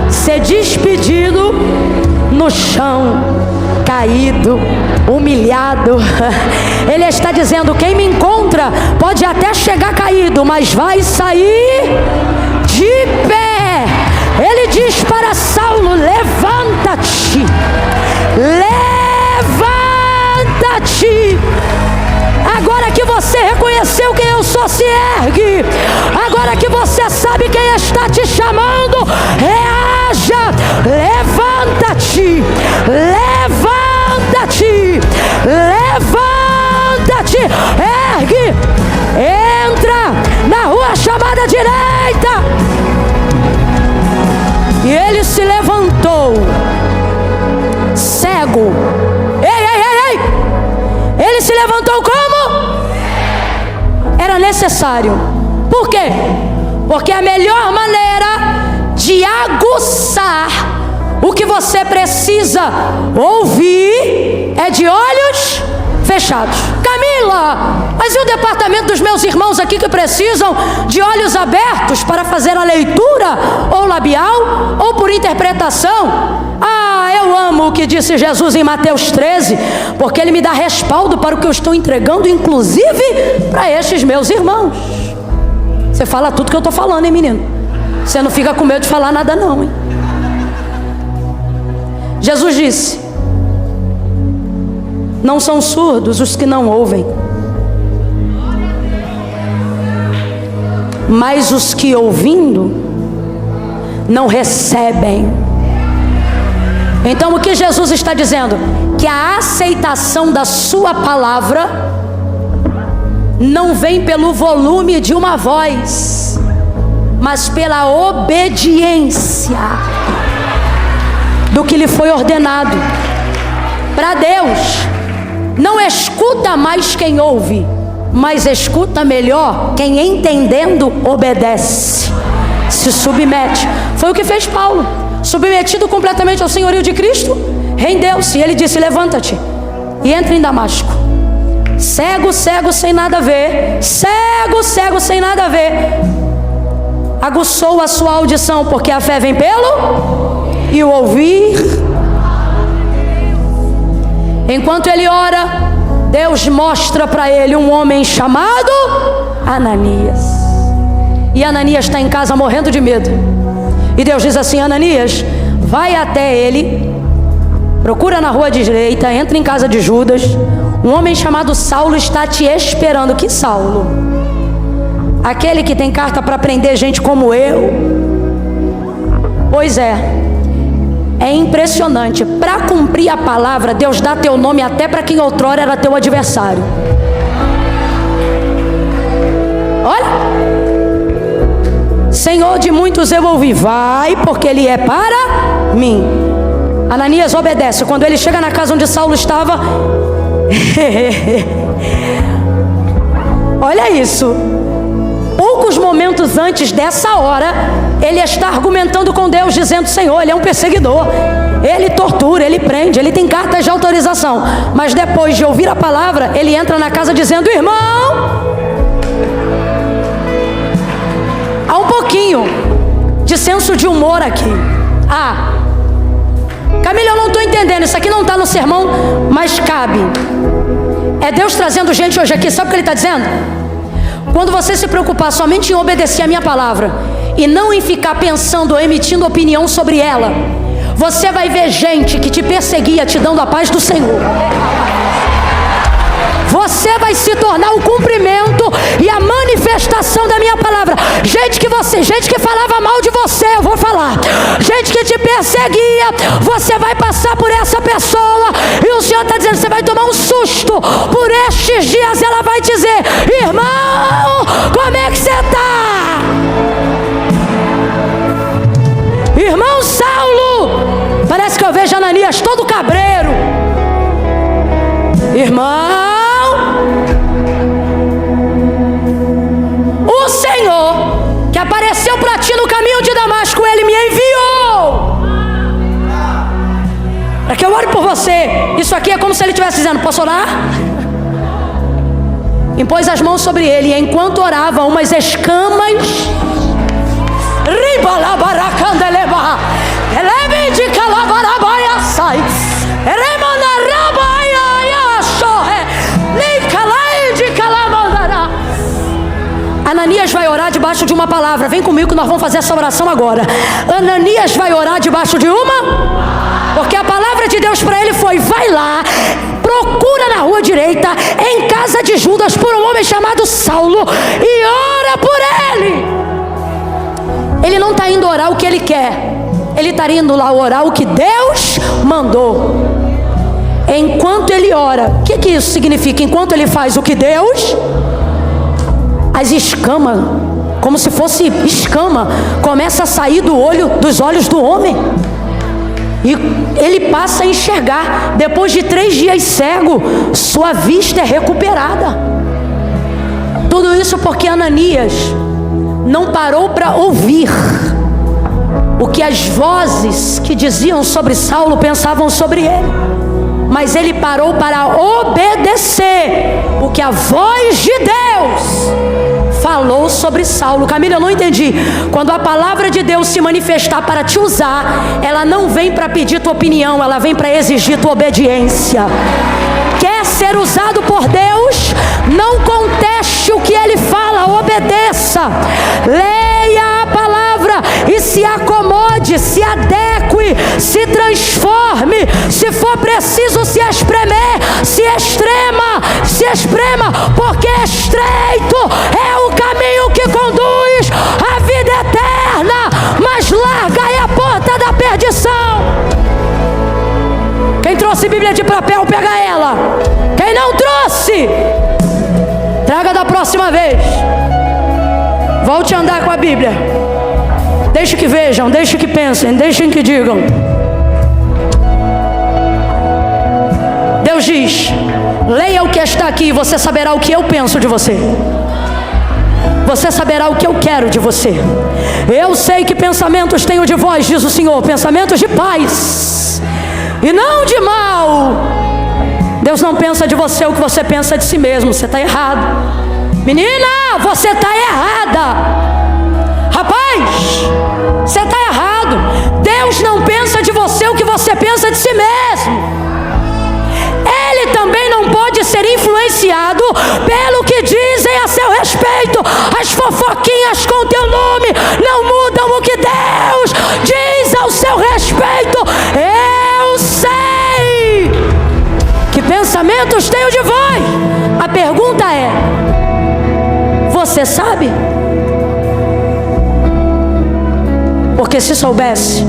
[SPEAKER 1] ser despedido no chão, caído, humilhado. Ele está dizendo, quem me encontra pode até chegar caído, mas vai sair de pé. Ele diz para Saulo, levanta-te, levanta-te. Agora que você reconheceu quem eu sou, se ergue. Agora que você sabe quem está te chamando, reaja. Levanta-te, levanta-te, levanta-te. Ergue, entra na rua chamada direita. E ele se levantou, cego. Ei! Ele se levantou como? Era necessário. Por quê? Porque a melhor maneira de aguçar o que você precisa ouvir é de olhos fechados. Camila, mas e o departamento dos meus irmãos aqui que precisam de olhos abertos para fazer a leitura, ou labial, ou por interpretação? Eu amo o que disse Jesus em Mateus 13, porque ele me dá respaldo para o que eu estou entregando, inclusive para estes meus irmãos. Você fala tudo que eu estou falando, hein, menino? Você não fica com medo de falar nada não, hein? Jesus disse: não são surdos os que não ouvem, mas os que ouvindo não recebem. Então o que Jesus está dizendo? Que a aceitação da sua palavra não vem pelo volume de uma voz, mas pela obediência do que lhe foi ordenado. Para Deus, não escuta mais quem ouve, mas escuta melhor quem, entendendo, obedece, se submete. Foi o que fez Paulo, submetido completamente ao senhorio de Cristo, rendeu-se. E ele disse: levanta-te e entra em Damasco. Cego, cego sem nada ver, cego, cego sem nada ver, aguçou a sua audição, porque a fé vem pelo e o ouvir. Enquanto ele ora, Deus mostra para ele um homem chamado Ananias. E Ananias está em casa morrendo de medo. E Deus diz assim: Ananias, vai até ele, procura na rua direita, entra em casa de Judas. Um homem chamado Saulo está te esperando. Que Saulo? Aquele que tem carta para prender gente como eu? Pois é impressionante. Para cumprir a palavra, Deus dá teu nome até para quem outrora era teu adversário. Olha, Senhor, de muitos eu ouvi, vai, porque ele é para mim. Ananias obedece. Quando ele chega na casa onde Saulo estava, olha isso, poucos momentos antes dessa hora, ele está argumentando com Deus, dizendo: Senhor, ele é um perseguidor, ele tortura, ele prende, ele tem cartas de autorização. Mas depois de ouvir a palavra, ele entra na casa dizendo: irmão, há um pouquinho de senso de humor aqui. Camila, eu não estou entendendo, isso aqui não está no sermão, mas cabe. É Deus trazendo gente hoje aqui. Sabe o que ele está dizendo? Quando você se preocupar somente em obedecer a minha palavra e não em ficar pensando ou emitindo opinião sobre ela, você vai ver gente que te perseguia te dando a paz do Senhor. Você vai se tornar o cumprimento e a manifestação da minha palavra. Gente que falava mal de você, eu vou falar. Gente que te perseguia, você vai passar por essa pessoa, e o Senhor está dizendo: você vai tomar um susto. Por estes dias ela vai dizer: irmão, como é que você está? Irmão Saulo, parece que eu vejo Ananias todo cabreiro. Irmão, o Senhor que apareceu para ti no caminho de Damasco, ele me enviou para que eu ore por você. Isso aqui é como se ele estivesse dizendo: posso orar? Impôs as mãos sobre ele, e enquanto orava, umas escamas sai. Ananias vai orar debaixo de uma palavra. Vem comigo que nós vamos fazer essa oração agora. Ananias vai orar debaixo de uma, porque a palavra de Deus para ele foi: vai lá, procura na rua direita, em casa de Judas, por um homem chamado Saulo, e ora por ele. Ele não está indo orar o que ele quer, ele está indo lá orar o que Deus mandou. Enquanto ele ora, o que isso significa? Enquanto ele faz o que Deus, as escamas, como se fosse escama, começa a sair dos olhos do homem, e ele passa a enxergar. Depois de 3 dias cego, sua vista é recuperada. Tudo isso porque Ananias não parou para ouvir o que as vozes que diziam sobre Saulo pensavam sobre ele, mas ele parou para obedecer o que a voz de Deus falou sobre Saulo. Camila, eu não entendi. Quando a palavra de Deus se manifestar para te usar, ela não vem para pedir tua opinião, ela vem para exigir tua obediência. Quer ser usado por Deus? Não conteste o que Ele fala, obedeça. Leia a palavra e se acomode, se adeque, se transforme. Se for preciso se espremer, se esprema, porque estreito é o caminho que conduz à vida eterna, mas larga é a porta da perdição. Quem trouxe Bíblia de papel, pega ela. Quem não trouxe, traga da próxima vez. Volte a andar com a Bíblia. Deixe que vejam, deixe que pensem, deixem que digam. Deus diz: leia o que está aqui, você saberá o que eu penso de você. Você saberá o que eu quero de você. Eu sei que pensamentos tenho de vós, diz o Senhor, pensamentos de paz e não de mal. Deus não pensa de você o que você pensa de si mesmo. Você está errado. Menina, você está errada. Rapaz, você está errado. Deus não pensa de você o que você pensa de si mesmo. Ele também não pode ser influenciado pelo que dizem a seu respeito. As fofoquinhas com teu nome não mudam o que Deus diz ao seu respeito. Eu sei que pensamentos tenho de vós. A pergunta é: você sabe? Porque se soubesse,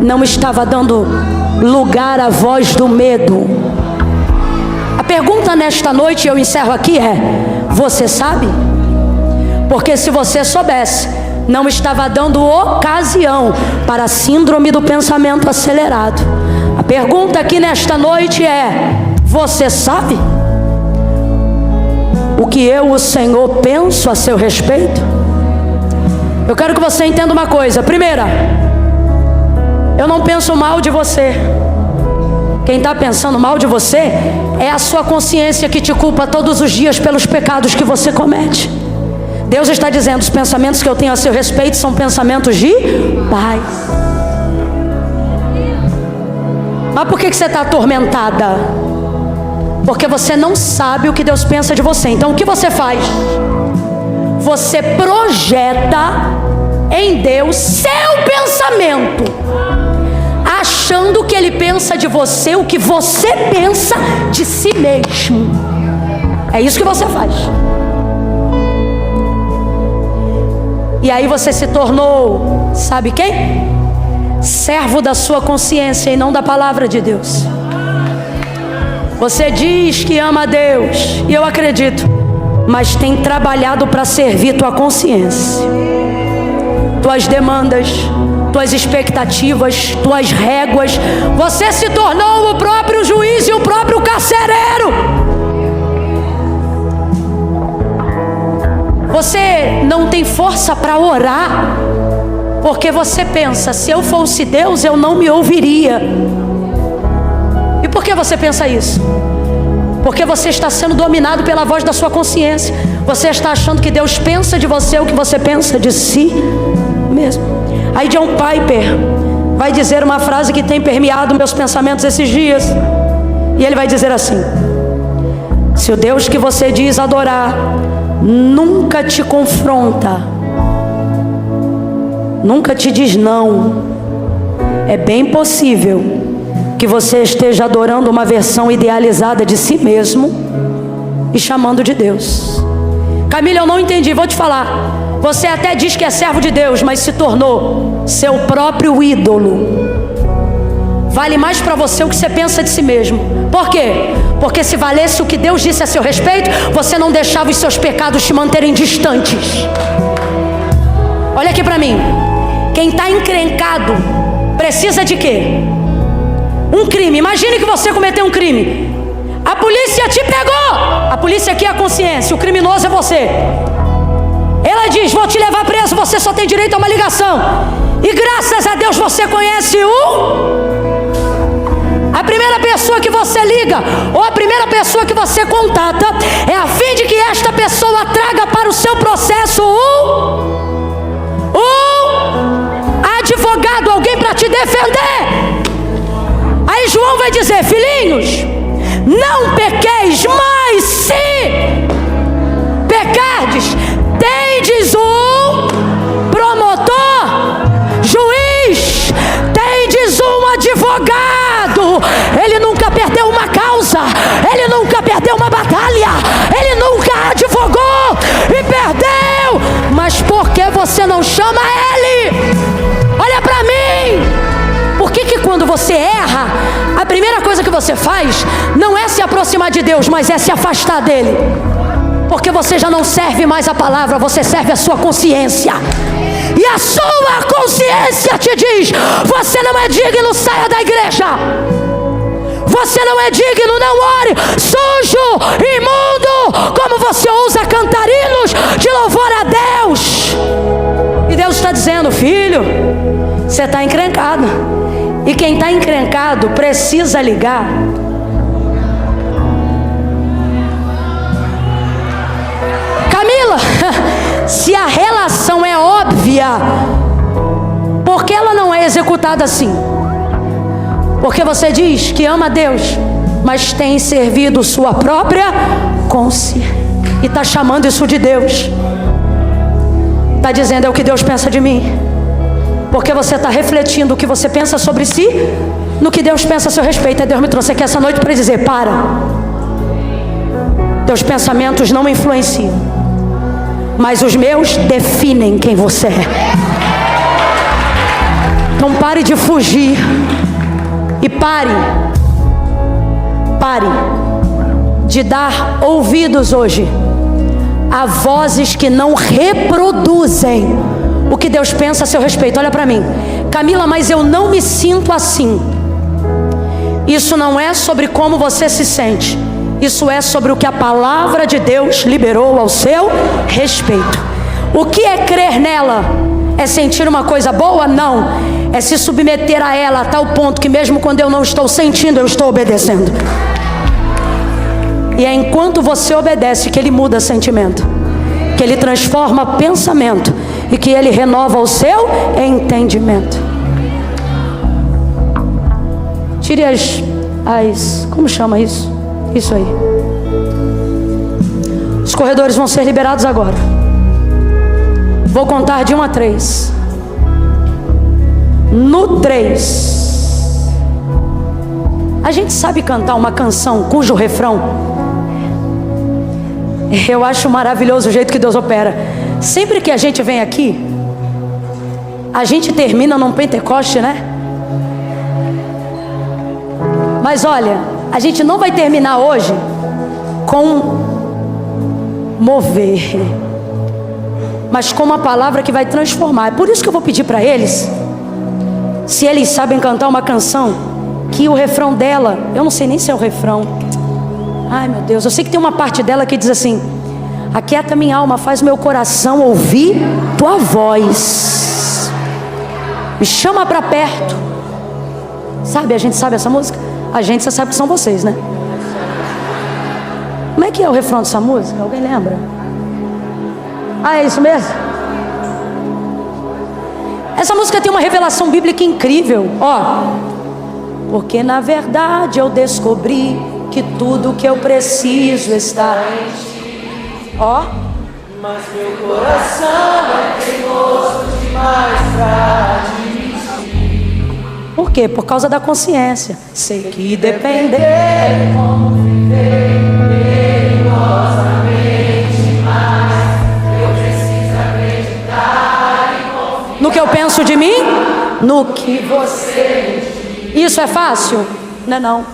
[SPEAKER 1] não estava dando lugar à voz do medo. A pergunta nesta noite, eu encerro aqui, é: você sabe? Porque se você soubesse, não estava dando ocasião para a síndrome do pensamento acelerado. A pergunta aqui nesta noite é: você sabe o que eu, o Senhor, penso a seu respeito? Eu quero que você entenda uma coisa. Primeira, eu não penso mal de você. Quem está pensando mal de você é a sua consciência que te culpa todos os dias pelos pecados que você comete. Deus está dizendo: os pensamentos que eu tenho a seu respeito são pensamentos de paz. Mas por que você está atormentada? Porque você não sabe o que Deus pensa de você. Então o que você faz? Você projeta em Deus seu pensamento, achando que Ele pensa de você o que você pensa de si mesmo. É isso que você faz. E aí você se tornou, sabe quem? Servo da sua consciência e não da palavra de Deus. Você diz que ama a Deus, e eu acredito, mas tem trabalhado para servir tua consciência, tuas demandas, tuas expectativas, tuas réguas. Você se tornou o próprio juiz e o próprio carcereiro. Você não tem força para orar, porque você pensa: se eu fosse Deus, eu não me ouviria. E por que você pensa isso? Porque você está sendo dominado pela voz da sua consciência. Você está achando que Deus pensa de você o que você pensa de si mesmo. Aí John Piper vai dizer uma frase que tem permeado meus pensamentos esses dias. E ele vai dizer assim: se o Deus que você diz adorar nunca te confronta, nunca te diz não, é bem possível que você esteja adorando uma versão idealizada de si mesmo e chamando de Deus. Camila, eu não entendi, vou te falar. Você até diz que é servo de Deus, mas se tornou seu próprio ídolo. Vale mais para você o que você pensa de si mesmo. Por quê? Porque se valesse o que Deus disse a seu respeito, você não deixava os seus pecados te manterem distantes. Olha aqui para mim. Quem está encrencado precisa de quê? Um crime. Imagine que você cometeu um crime. A polícia te pegou. A polícia aqui é a consciência, o criminoso é você. Ela diz: vou te levar preso, você só tem direito a uma ligação. E graças a Deus você conhece a primeira pessoa que você liga, ou a primeira pessoa que você contata, é a fim de que esta pessoa traga para o seu processo advogado, alguém para te defender. Aí João vai dizer: filhinhos, não pequeis, mas se pecardes, tendes um promotor, juiz, tendes um advogado. Ele nunca perdeu uma causa, ele nunca perdeu uma batalha, ele nunca advogou e perdeu. Mas por que você não chama ele? Olha para mim. Por que quando você erra, a primeira coisa que você faz não é se aproximar de Deus, mas é se afastar dele? Porque você já não serve mais a palavra, você serve a sua consciência. E a sua consciência te diz: você não é digno, saia da igreja. Você não é digno, não ore. Sujo, imundo, como você ousa cantar hinos de louvor a Deus. E Deus está dizendo: filho, você está encrencado. E quem está encrencado precisa ligar. Camila, se a relação é óbvia, por que ela não é executada assim? Porque você diz que ama a Deus, mas tem servido sua própria consciência. E está chamando isso de Deus. Está dizendo: é o que Deus pensa de mim. Porque você está refletindo o que você pensa sobre si no que Deus pensa a seu respeito. E Deus me trouxe aqui essa noite para dizer: para. Teus pensamentos não me influenciam, mas os meus definem quem você é. Então pare de fugir. E pare de dar ouvidos hoje a vozes que não reproduzem o que Deus pensa a seu respeito. Olha para mim: Camila, mas eu não me sinto assim. Isso não é sobre como você se sente, isso é sobre o que a palavra de Deus liberou ao seu respeito. O que é crer nela? É sentir uma coisa boa? Não. É se submeter a ela a tal ponto que mesmo quando eu não estou sentindo, eu estou obedecendo. E é enquanto você obedece que ele muda sentimento, que ele transforma pensamento e que ele renova o seu entendimento. Tire como chama isso? Isso aí. Os corredores vão ser liberados agora. Vou contar de 1 a 3. No 3, a gente sabe cantar uma canção cujo refrão, eu acho maravilhoso o jeito que Deus opera. Sempre que a gente vem aqui, a gente termina num Pentecoste, né? Mas olha, a gente não vai terminar hoje com mover, mas com uma palavra que vai transformar. É por isso que eu vou pedir para eles, se eles sabem cantar uma canção que o refrão dela, eu não sei nem se é o refrão. Ai meu Deus, eu sei que tem uma parte dela que diz assim: aquieta minha alma, faz meu coração ouvir tua voz, me chama para perto. Sabe, a gente sabe essa música? A gente, você sabe que são vocês, né? Como é que é o refrão dessa música? Alguém lembra? Ah, é isso mesmo? Essa música tem uma revelação bíblica incrível. Ó, porque na verdade eu descobri que tudo que eu preciso está em ti. Ó, mas meu coração é teimoso demais pra admitir. Por quê? Por causa da consciência. Sei que depender como viver perigosamente, mas eu preciso acreditar e confiar no que eu penso de mim, no que você diz. Isso é fácil? Não é não.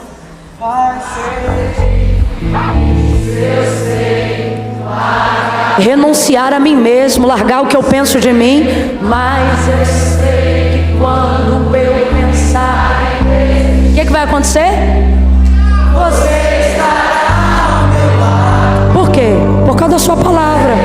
[SPEAKER 1] Renunciar a mim mesmo, largar o que eu penso de mim, mas eu sei que quando eu pensar em Deus, o que vai acontecer? Você estará ao meu lado. Por quê? Por causa da sua palavra.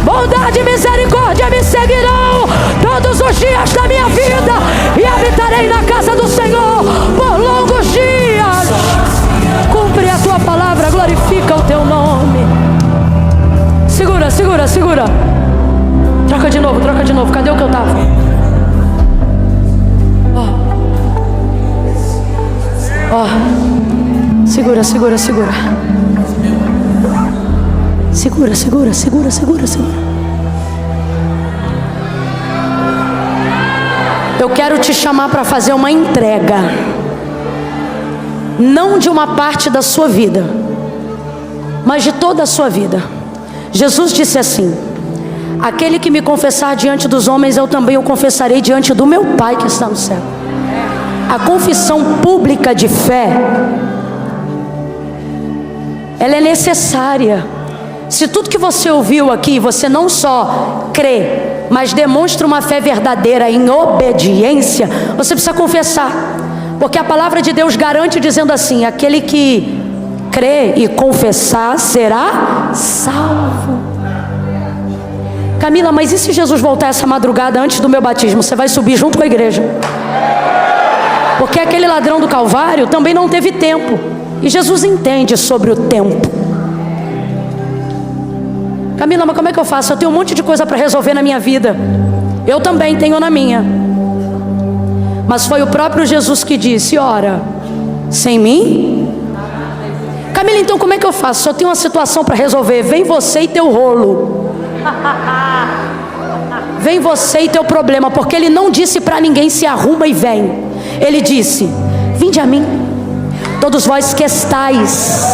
[SPEAKER 1] bondade e misericórdia me seguirão todos os dias da minha vida, e habitarei na casa do Senhor por longos dias. Cumpre a tua palavra, glorifica o teu nome. Segura, segura, segura. Troca de novo, troca de novo. Cadê o que eu tava? Segura, segura, segura. Segura, segura, segura, segura, segura. Eu quero te chamar para fazer uma entrega, não de uma parte da sua vida, mas de toda a sua vida. Jesus disse assim: aquele que me confessar diante dos homens, eu também o confessarei diante do meu Pai que está no céu. A confissão pública de fé, ela é necessária. Se tudo que você ouviu aqui, você não só crê, mas demonstra uma fé verdadeira em obediência, você precisa confessar. Porque a palavra de Deus garante dizendo assim: aquele que crê e confessar será salvo. Camila, mas e se Jesus voltar essa madrugada antes do meu batismo? Você vai subir junto com a igreja. Porque aquele ladrão do Calvário também não teve tempo, e Jesus entende sobre o tempo. Camila, mas como é que eu faço? Eu tenho um monte de coisa para resolver na minha vida. Eu também tenho na minha. Mas foi o próprio Jesus que disse: ora, sem mim? Camila, então como é que eu faço? Eu tenho uma situação para resolver. Vem você e teu rolo. Vem você e teu problema. Porque ele não disse para ninguém: se arruma e vem. Ele disse: vinde a mim, todos vós que estáis.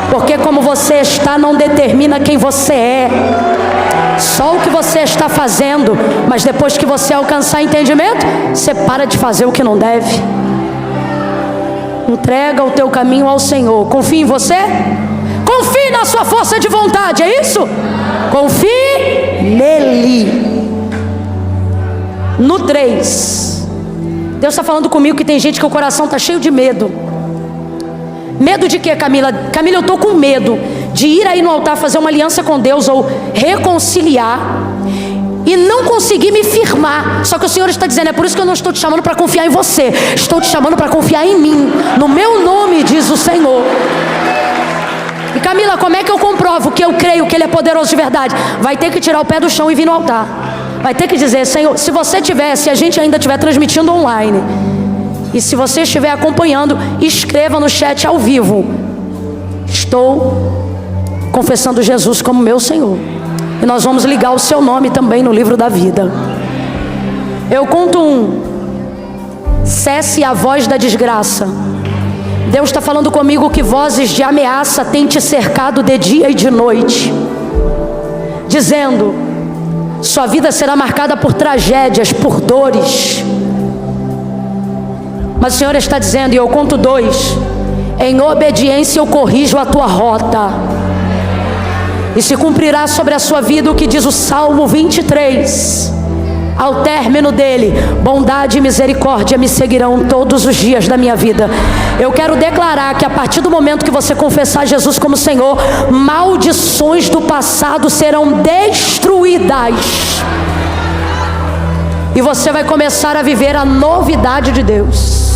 [SPEAKER 1] Porque como você está não determina quem você é, só o que você está fazendo. Mas depois que você alcançar entendimento, você para de fazer o que não deve. Entrega o teu caminho ao Senhor. Confie em você. Confie na sua força de vontade, é isso? Confie nele. No 3, Deus está falando comigo que tem gente que o coração está cheio de medo. Medo de quê, Camila? Camila, eu estou com medo de ir aí no altar fazer uma aliança com Deus ou reconciliar e não conseguir me firmar. Só que o Senhor está dizendo: é por isso que eu não estou te chamando para confiar em você, estou te chamando para confiar em mim, no meu nome, diz o Senhor. E Camila, como é que eu comprovo que eu creio que Ele é poderoso de verdade? Vai ter que tirar o pé do chão e vir no altar. Vai ter que dizer: Senhor, se a gente ainda estiver transmitindo online, e se você estiver acompanhando, escreva no chat ao vivo: estou confessando Jesus como meu Senhor. E nós vamos ligar o seu nome também no livro da vida. Eu conto 1. Cesse a voz da desgraça. Deus está falando comigo que vozes de ameaça têm te cercado de dia e de noite, dizendo: sua vida será marcada por tragédias, por dores. Mas o Senhor está dizendo, e eu conto 2: em obediência eu corrijo a tua rota, e se cumprirá sobre a sua vida o que diz o Salmo 23, ao término dele: bondade e misericórdia me seguirão todos os dias da minha vida. Eu quero declarar que a partir do momento que você confessar Jesus como Senhor, maldições do passado serão destruídas, e você vai começar a viver a novidade de Deus.